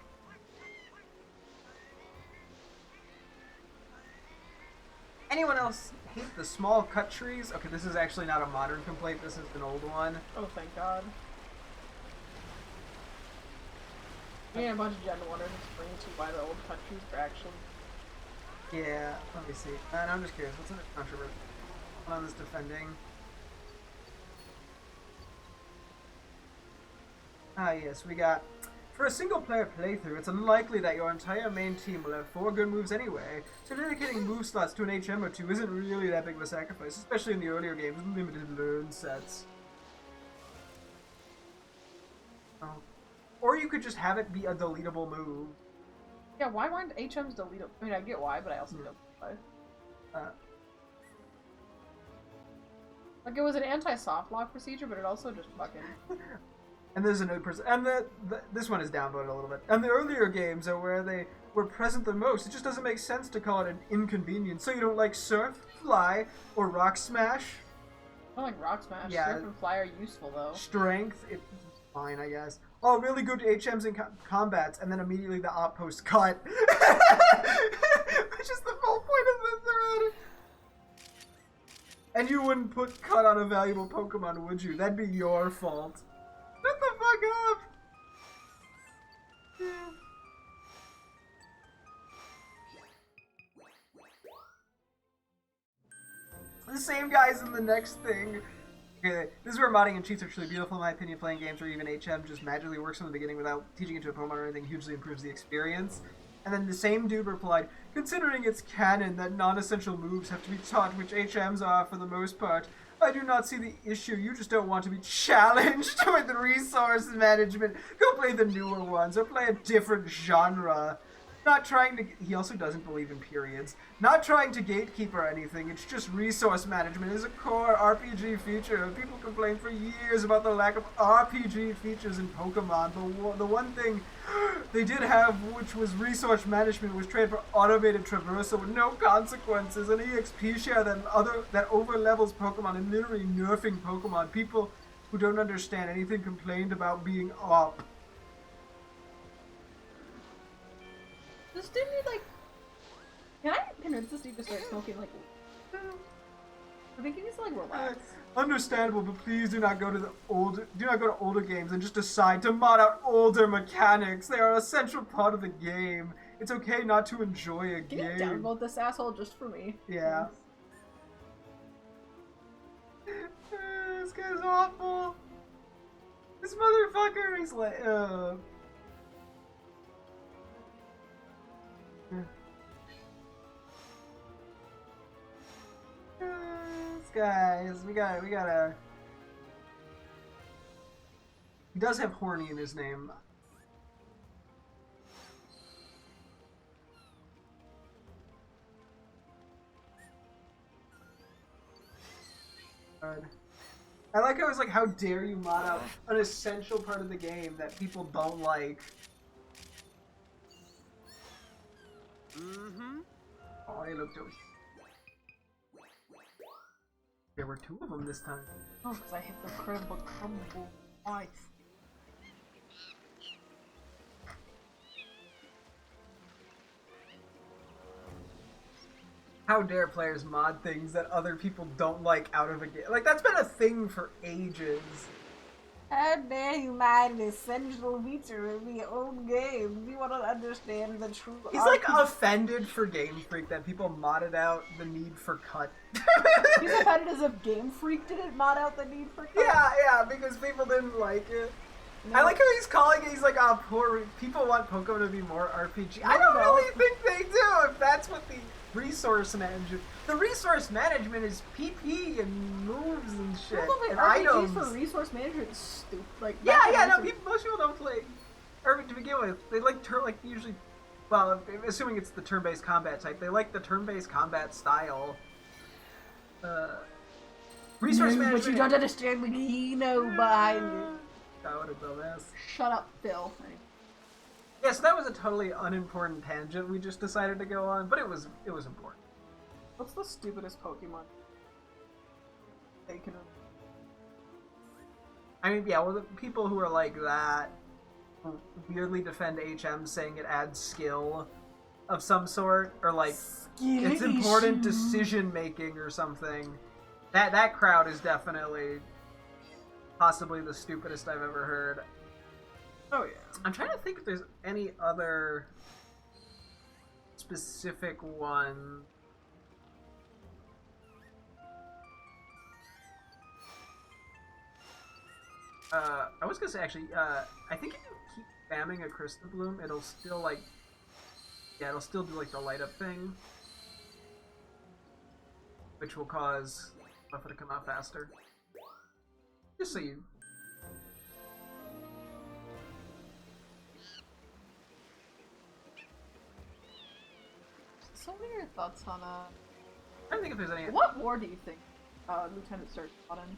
Anyone else hate the small cut trees? Okay, this is actually not a modern complaint. This is an old one. Oh, thank God. Yeah, a bunch of Gen 1ers explaining to why the old cut trees are actually... Yeah, let me see. And I'm just curious, what's in the controversy? One on this defending. Ah, yes, we got... For a single-player playthrough, it's unlikely that your entire main team will have 4 good moves anyway, so dedicating move slots to an HM or 2 isn't really that big of a sacrifice, especially in the earlier games with limited learn sets. Oh. Or you could just have it be a deletable move. Yeah, why weren't HMs deletable? I mean, I get why, but I also don't get why. Like, it was an anti-soft lock procedure, but it also just fucking... And there's another person, and this one is downvoted a little bit. And the earlier games are where they were present the most. It just doesn't make sense to call it an inconvenience. So you don't like Surf, Fly, or Rock Smash? I don't like Rock Smash. Yeah. Surf and Fly are useful, though. Strength, it's fine, I guess. Oh, really good HMs in combats, and then immediately the outpost cut. Which is the whole point of the thread. And you wouldn't put cut on a valuable Pokemon, would you? That'd be your fault. Shut the fuck up! The same guys in the next thing. Okay, this is where modding and cheats are truly beautiful in my opinion. Playing games where even HM just magically works from the beginning without teaching it to a Pokemon or anything hugely improves the experience. And then the same dude replied, considering it's canon that non-essential moves have to be taught, which HMs are for the most part, I do not see the issue. You just don't want to be challenged with resource management. Go play the newer ones or play a different genre. Not trying to... He also doesn't believe in periods. Not trying to gatekeep or anything. It's just resource management is a core RPG feature. People complain for years about the lack of RPG features in Pokemon. The one thing they did have, which was resource management, was trade for automated traversal with no consequences, an EXP share that over-levels Pokemon and literally nerfing Pokemon. People who don't understand anything complained about being up. This dude need, like... Can I convince this dude to start smoking, like... I think he needs to, like, relax. Understandable, but please do not go to older games and just decide to mod out older mechanics. They are a central part of the game. It's okay not to enjoy a game. Can you downvote this asshole just for me? Yeah. This guy's awful. This motherfucker is like, Guys, we gotta... He does have horny in his name. I like how it's like, how dare you mod out an essential part of the game that people don't like. Mm-hmm. Oh, he looked toasty. There were 2 of them this time. Oh, because I hit the crumble twice. How dare players mod things that other people don't like out of a game? Like, that's been a thing for ages. How dare you mind the essential feature of the old game? You want to understand the true... He's like offended for Game Freak that people modded out the need for cut. He's offended as if Game Freak didn't mod out the need for cut? Yeah, because people didn't like it. No. I like how he's calling it, he's like, oh, poor... People want Pokemon to be more RPG. I don't really think they do, if that's what the resource management... The resource management is PP and moves and shit, and RPGs items. for resource management is stupid. Like, Yeah, no, most people don't play... Or to begin with, they like usually... Well, assuming it's the turn-based combat type, they like the turn-based combat style. Resource management... But you don't understand what you know behind it. God, what a dumbass. Shut up, Phil. Yeah, so that was a totally unimportant tangent we just decided to go on, but it was important. What's the stupidest Pokemon they can... I mean, yeah, well, the people who are like that weirdly defend HM saying it adds skill of some sort, or like it's important decision making or something. That crowd is definitely possibly the stupidest I've ever heard. Oh yeah. I'm trying to think if there's any other specific one. I was gonna say actually, I think if you keep spamming a Crystal Bloom, it'll still like, yeah, it'll still do like the light up thing, which will cause Buffer to come out faster. Just so you. So what are your thoughts on I don't think if there's any. what war do you think Lieutenant Surge fought in?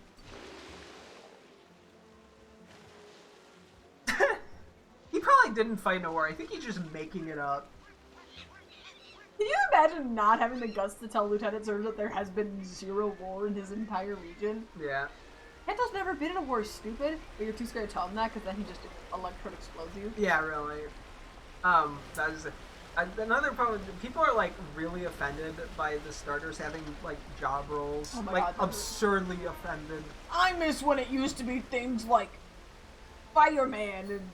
He probably didn't fight in a war. I think he's just making it up. Can you imagine not having the guts to tell Lieutenant Surge that there has been 0 war in his entire region? Yeah. Kanto's never been in a war, stupid. But you're too scared to tell him that because then he just electrode explodes you. Yeah, really. That is another problem. People are like really offended by the starters having like job roles. Oh my like God, absurdly offended. I miss when it used to be things like fireman and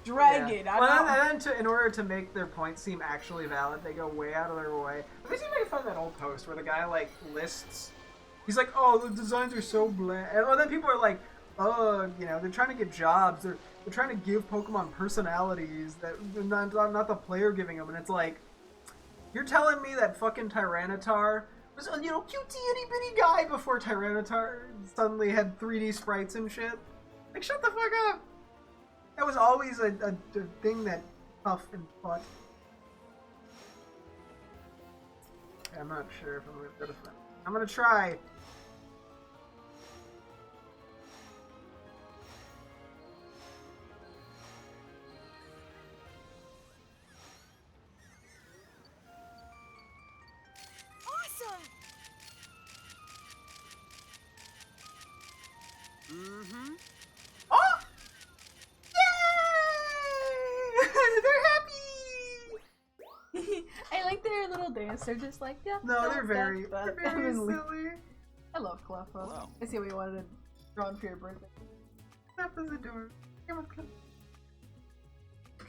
dragon. Yeah. Well, and then in order to make their point seem actually valid, they go way out of their way. Let me see if I can find that old post where the guy like lists. He's like, "Oh, the designs are so bland," and then people are like, "Oh, you know, they're trying to get jobs. They're trying to give Pokemon personalities that not the player giving them." And it's like, you're telling me that fucking Tyranitar was a, you know, cutesy itty bitty guy before Tyranitar suddenly had 3D sprites and shit? Like, shut the fuck up. That was always a thing that tough and fun. I'm not sure if I'm gonna go to find. I'm gonna try. Awesome! Mm-hmm. Oh! Yay! They're happy! I like their little dance. They're just like, yeah. No, they're very Emily. silly. I love Cleffa. Hello. I see what you wanted to draw on for your birthday. That was adorable.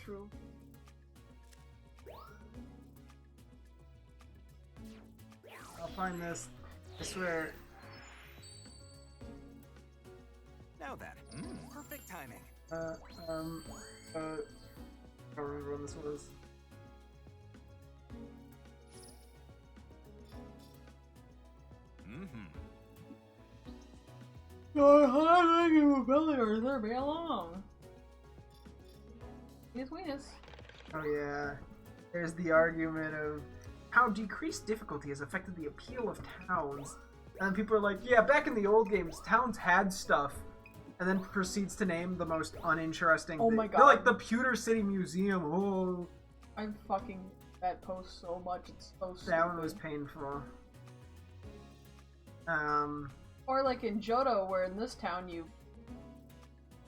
True. I'll find this. I swear. Now then, perfect timing. I don't remember when this was. Mm-hmm. How did you ability there be along? Weenus. Oh yeah. There's the argument of how decreased difficulty has affected the appeal of towns. And people are like, yeah, back in the old games, towns had stuff. And then proceeds to name the most uninteresting Oh my thing. God. They're like the Pewter City Museum. Oh. I fucking that post so much. It's so stupid. That one was painful. Or like in Johto, where in this town you.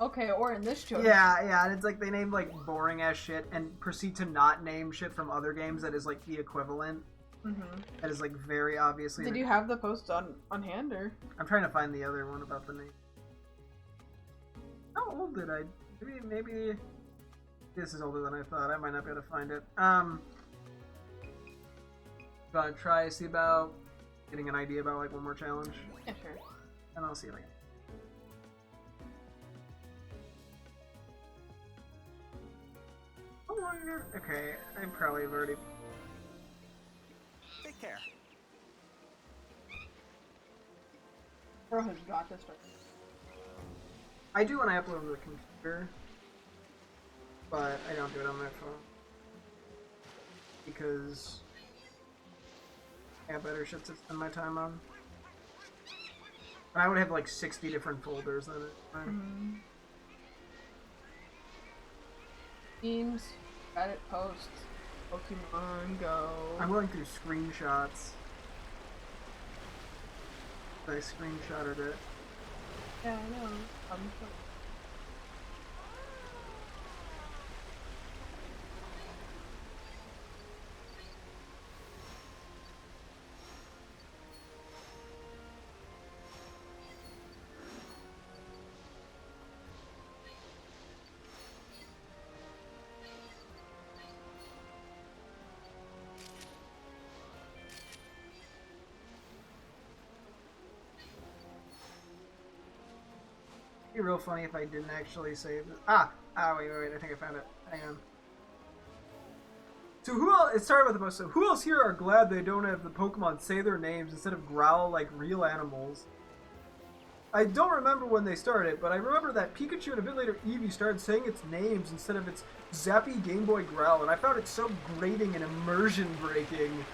Okay, or in this Johto. Yeah, and it's like they named like boring ass shit and proceed to not name shit from other games that is like the equivalent. Mm-hmm. That is like very obviously. Did you have the post on hand or? I'm trying to find the other one about the name. How old did I? Maybe this is older than I thought. I might not be able to find it. But try see about getting an idea about like one more challenge, Yeah, sure. and I'll see if I can. Oh my God. Okay, I probably have already. Take care. Bro has got this right. I do when I upload to the computer, but I don't do it on my phone because I have better shit to spend my time on. I would have like 60 different folders in it. Mm-hmm. Memes, Reddit posts, Pokemon Go. I'm going through screenshots. I screenshotted it. Yeah, I know. It'd be real funny if I didn't actually save it. Wait, I think I found it. Hang on. So who else, sorry about the most, so who else here are glad they don't have the Pokemon say their names instead of growl like real animals? I don't remember when they started, but I remember that Pikachu and a bit later Eevee started saying its names instead of its zappy Game Boy growl, and I found it so grating and immersion breaking.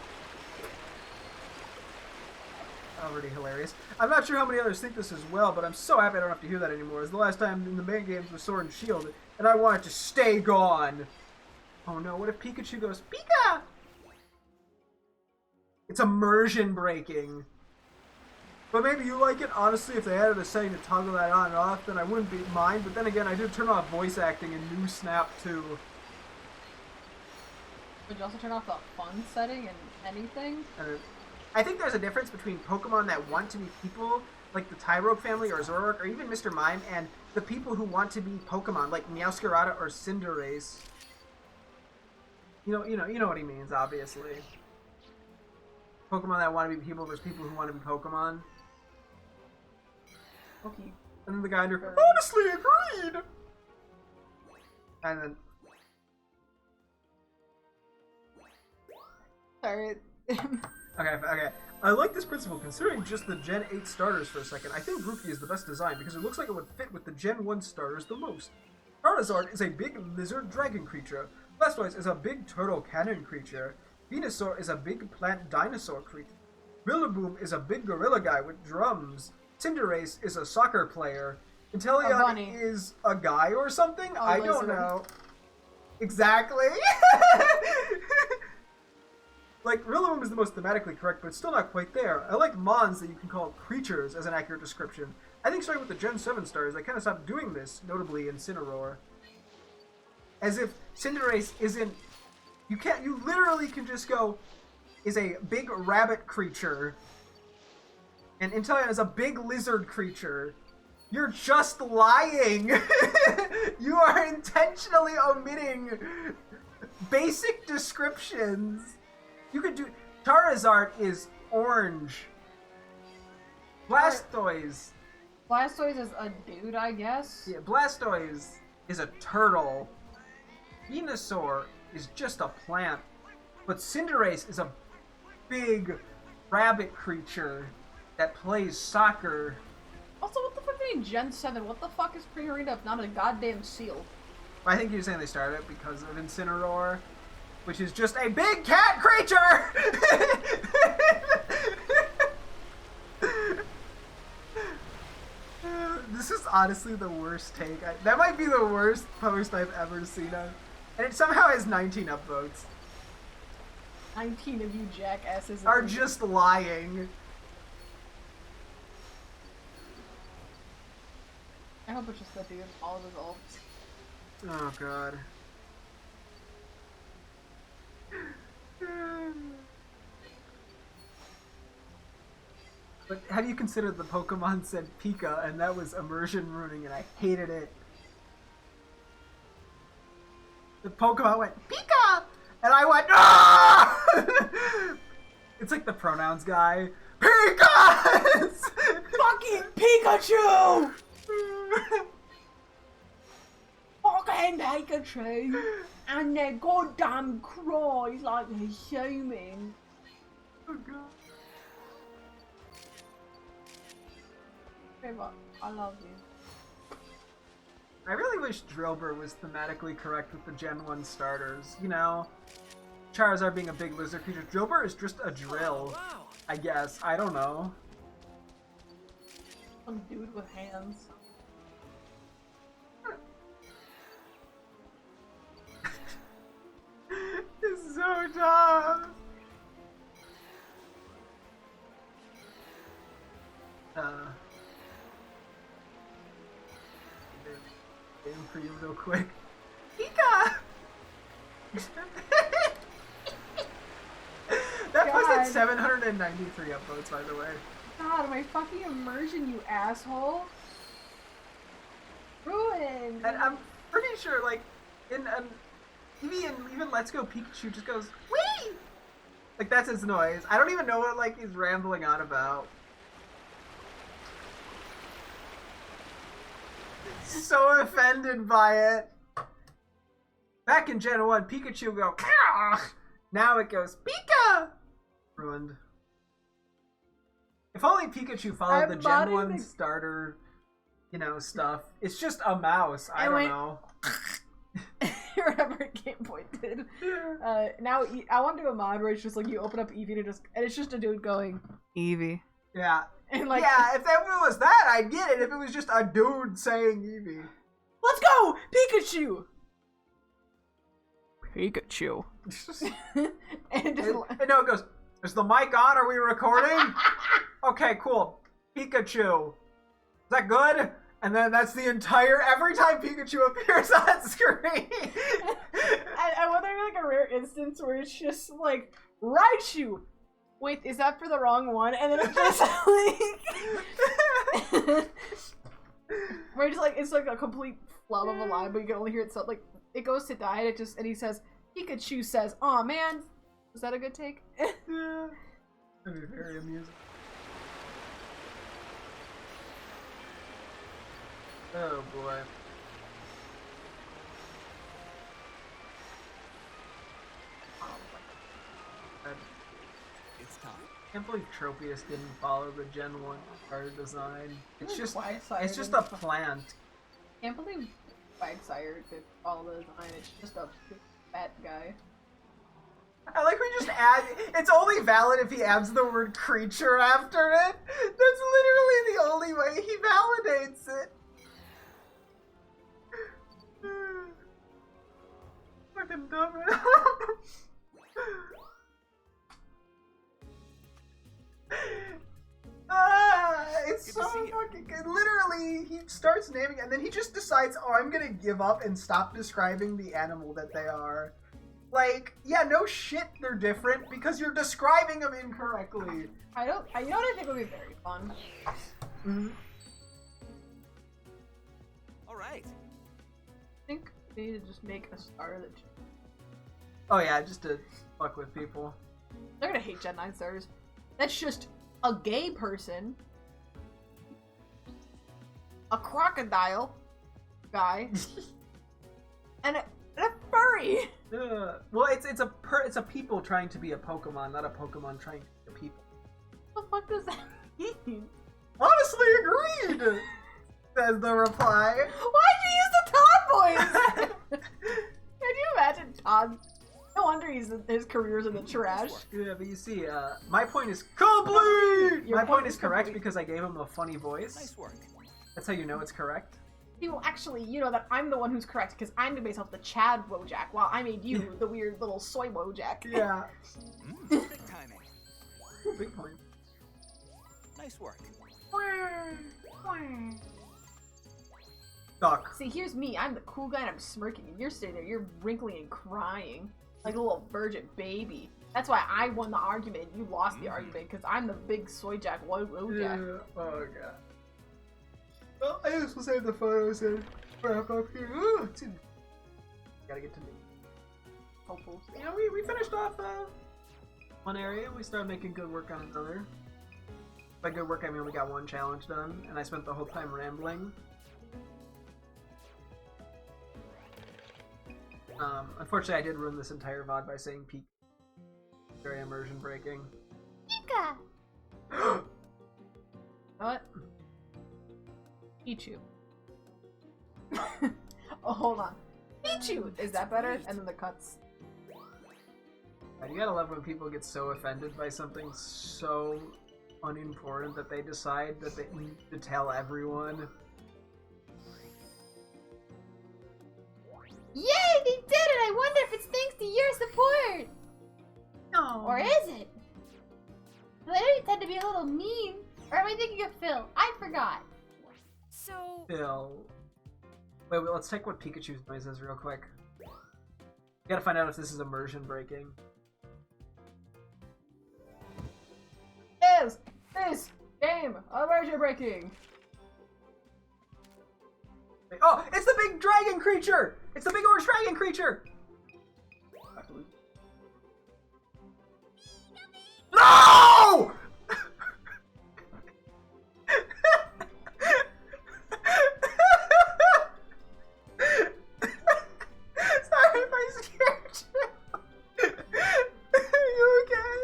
Already hilarious. I'm not sure how many others think this as well, but I'm so happy I don't have to hear that anymore. It's the last time in the main games with Sword and Shield, and I want it to stay gone. Oh no, what if Pikachu goes, Pika? It's immersion breaking. But maybe you like it. Honestly, if they added a setting to toggle that on and off, then I wouldn't be mind. But then again, I did turn off voice acting in New Snap too. Would you also turn off the fun setting and anything? I think there's a difference between Pokemon that want to be people, like the Tyrogue family or Zoroark, or even Mr. Mime, and the people who want to be Pokemon, like Meowscarada or Cinderace. You know what he means, obviously. Pokemon that want to be people versus people who want to be Pokemon. Okay. And then the guy under, honestly agreed! And then... Sorry. Okay. I like this principle, considering just the Gen 8 starters for a second. I think Grookey is the best design, because it looks like it would fit with the Gen 1 starters the most. Charizard is a big lizard dragon creature. Blastoise is a big turtle cannon creature. Venusaur is a big plant dinosaur creature. Rillaboom is a big gorilla guy with drums. Cinderace is a soccer player. Inteleon is a guy or something? I don't know. Exactly. Like, Rillaboom is the most thematically correct, but it's still not quite there. I like Mons that you can call creatures as an accurate description. I think starting with the Gen 7 stars, I kind of stopped doing this, notably Incineroar. As if Cinderace isn't... You literally can just go, is a big rabbit creature. And Inteleon is a big lizard creature. You're just lying! You are intentionally omitting basic descriptions. You could do... Charizard is orange. Blastoise. Blastoise is a dude, I guess? Yeah, Blastoise is a turtle. Venusaur is just a plant. But Cinderace is a big rabbit creature that plays soccer. Also, what the fuck do you mean Gen 7? What the fuck is pre-arena if not a goddamn seal? I think you're saying they started it because of Incineroar, which is just a big cat creature! This is honestly the worst take. That might be the worst post I've ever seen of. And it somehow has 19 upvotes. 19 of you jackasses are just lying. I hope it's just the dude, all of his ults. Oh god. But have you considered the Pokemon said Pika, and that was immersion ruining, and I hated it. The Pokemon went, Pika! And I went, ah! It's like the pronouns guy. Pika! Fucking Pikachu! Fucking Pikachu! And their goddamn cries like a human. Oh god. Okay, but I love you. I really wish Drillbur was thematically correct with the Gen 1 starters. You know, Charizard being a big lizard creature. Drillbur is just a drill, I guess. I don't know. Some dude with hands. It's so dumb. game for you real quick. Pika! That posted 793 upvotes, by the way. God, my fucking immersion, you asshole. Ruined. And I'm pretty sure, like, even Let's Go Pikachu just goes, wee! Like, that's his noise. I don't even know what, like, he's rambling on about. So offended by it. Back in Gen 1, Pikachu go, Kah! Now it goes, Pika! Ruined. If only Pikachu followed the Gen 1 starter, you know, stuff. It's just a mouse. I don't know. Whatever Game Boy did. Now I want to do a mod where it's just like you open up Eevee and it's just a dude going Eevee. Yeah. And like, yeah, if that was that, I'd get it. If it was just a dude saying Eevee. Let's go, Pikachu. Pikachu. and no, it goes, is the mic on? Are we recording? Okay, cool. Pikachu. Is that good? And then that's the entire, every time Pikachu appears on screen. I want there to be like a rare instance where it's just like, Raichu. Wait, is that for the wrong one? And then it's just like, where it's like, it's like a complete flub of a line, but you can only hear it so like, it goes to die and and he says, Pikachu says, aw man. Was that a good take? Yeah. That'd be very amusing. Oh boy. It's time. I can't believe Tropius didn't follow the Gen 1 card design. It's just a plant. I can't believe Quagsire did follow the design. It's just a fat guy. I like we just add, it's only valid if he adds the word creature after it. That's literally the only way he validates it. Fucking dumb. It's so fucking good. Literally, he starts naming and then he just decides, oh, I'm gonna give up and stop describing the animal that they are. Like, yeah, no shit they're different because you're describing them incorrectly. You know what I think would be very fun? Mm-hmm. Alright. I think we need to just make a starter that... Oh yeah, just to fuck with people. They're gonna hate Gen 9 starters. That's just a gay person, a crocodile guy, and a furry. Well, it's a people trying to be a Pokemon, not a Pokemon trying to be a people. What the fuck does that mean? Honestly, agreed. Says the reply. Why'd you use the Todd voice? Can you imagine Todd? No wonder his career's in the trash. Yeah, but you see, my point is complete! My point is correct because I gave him a funny voice. Nice work. That's how you know it's correct. Well, actually, you know that I'm the one who's correct because I made myself the Chad Wojak while I made you the weird little soy Wojak. Yeah. Perfect timing. Big point. Nice work. Duck. See, here's me. I'm the cool guy and I'm smirking, and you're sitting there, you're wrinkling and crying like a little virgin baby. That's why I won the argument. You lost the argument because I'm the big soy Jack Wojak. Yeah. Oh god. Well, I guess we'll save the photos and wrap up here. Ooh, gotta get to me. Hopeful. You know, we finished off one area. We started making good work on another. By good work, I mean we got one challenge done, and I spent the whole time rambling. Unfortunately, I did ruin this entire VOD by saying Pika. Very immersion breaking. Pika! What? Pichu. Oh, hold on. Pichu! Is that better? And then the cuts. You gotta love when people get so offended by something so unimportant that they decide that they need to tell everyone. Yay, they did it! I wonder if it's thanks to your support! No. Or is it? Well, I don't intend to be a little mean. Or am I thinking of Phil? I forgot. So, Phil. Wait, let's check what Pikachu's noise is real quick. Gotta find out if this is immersion breaking. Is this game immersion breaking? Wait, oh, it's the big dragon creature! It's the big orange dragon creature! No! Sorry if I scared you. Are you okay?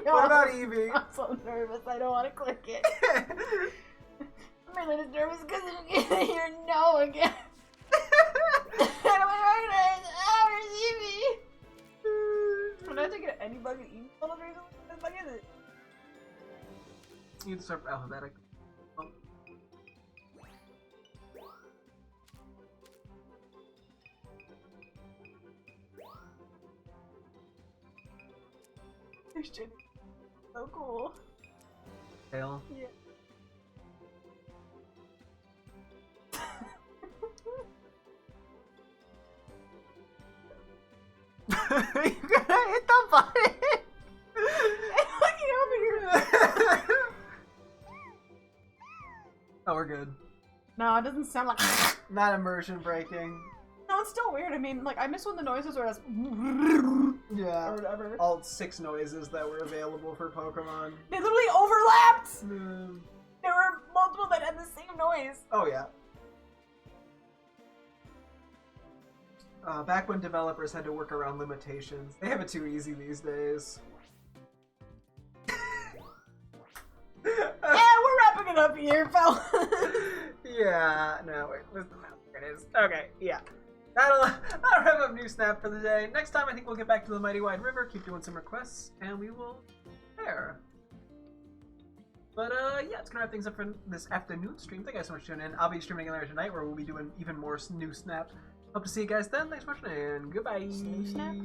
What about Eevee? I'm so nervous, I don't want to click it. I'm really nervous because I'm gonna hear no again. I don't want to recognize Eevee. I'm not taking any bug at Eevee for the reason. What the fuck is it? You need to start alphabetic. Oh. This shit is so cool. Tail. Yeah. You gotta hit the button! I'm looking over here. Oh, we're good. No, it doesn't sound like. Not immersion breaking. No, it's still weird. I mean, like, I miss when the noises were as. Yeah. Or whatever. All 6 noises that were available for Pokemon. They literally overlapped! Mm. There were multiple that had the same noise. Oh, yeah. Back when developers had to work around limitations. They have it too easy these days. Yeah, we're wrapping it up here, fellas. Yeah, no, wait, where's the map? There it is. Okay, yeah. That'll wrap up New Snap for the day. Next time, I think we'll get back to the Mighty Wide River, keep doing some requests, and we will there. But, yeah, it's gonna wrap things up for this afternoon stream. Thank you guys so much for tuning in. I'll be streaming again later tonight, where we'll be doing even more New Snap. Hope to see you guys then. Thanks for watching, and goodbye. New Snap?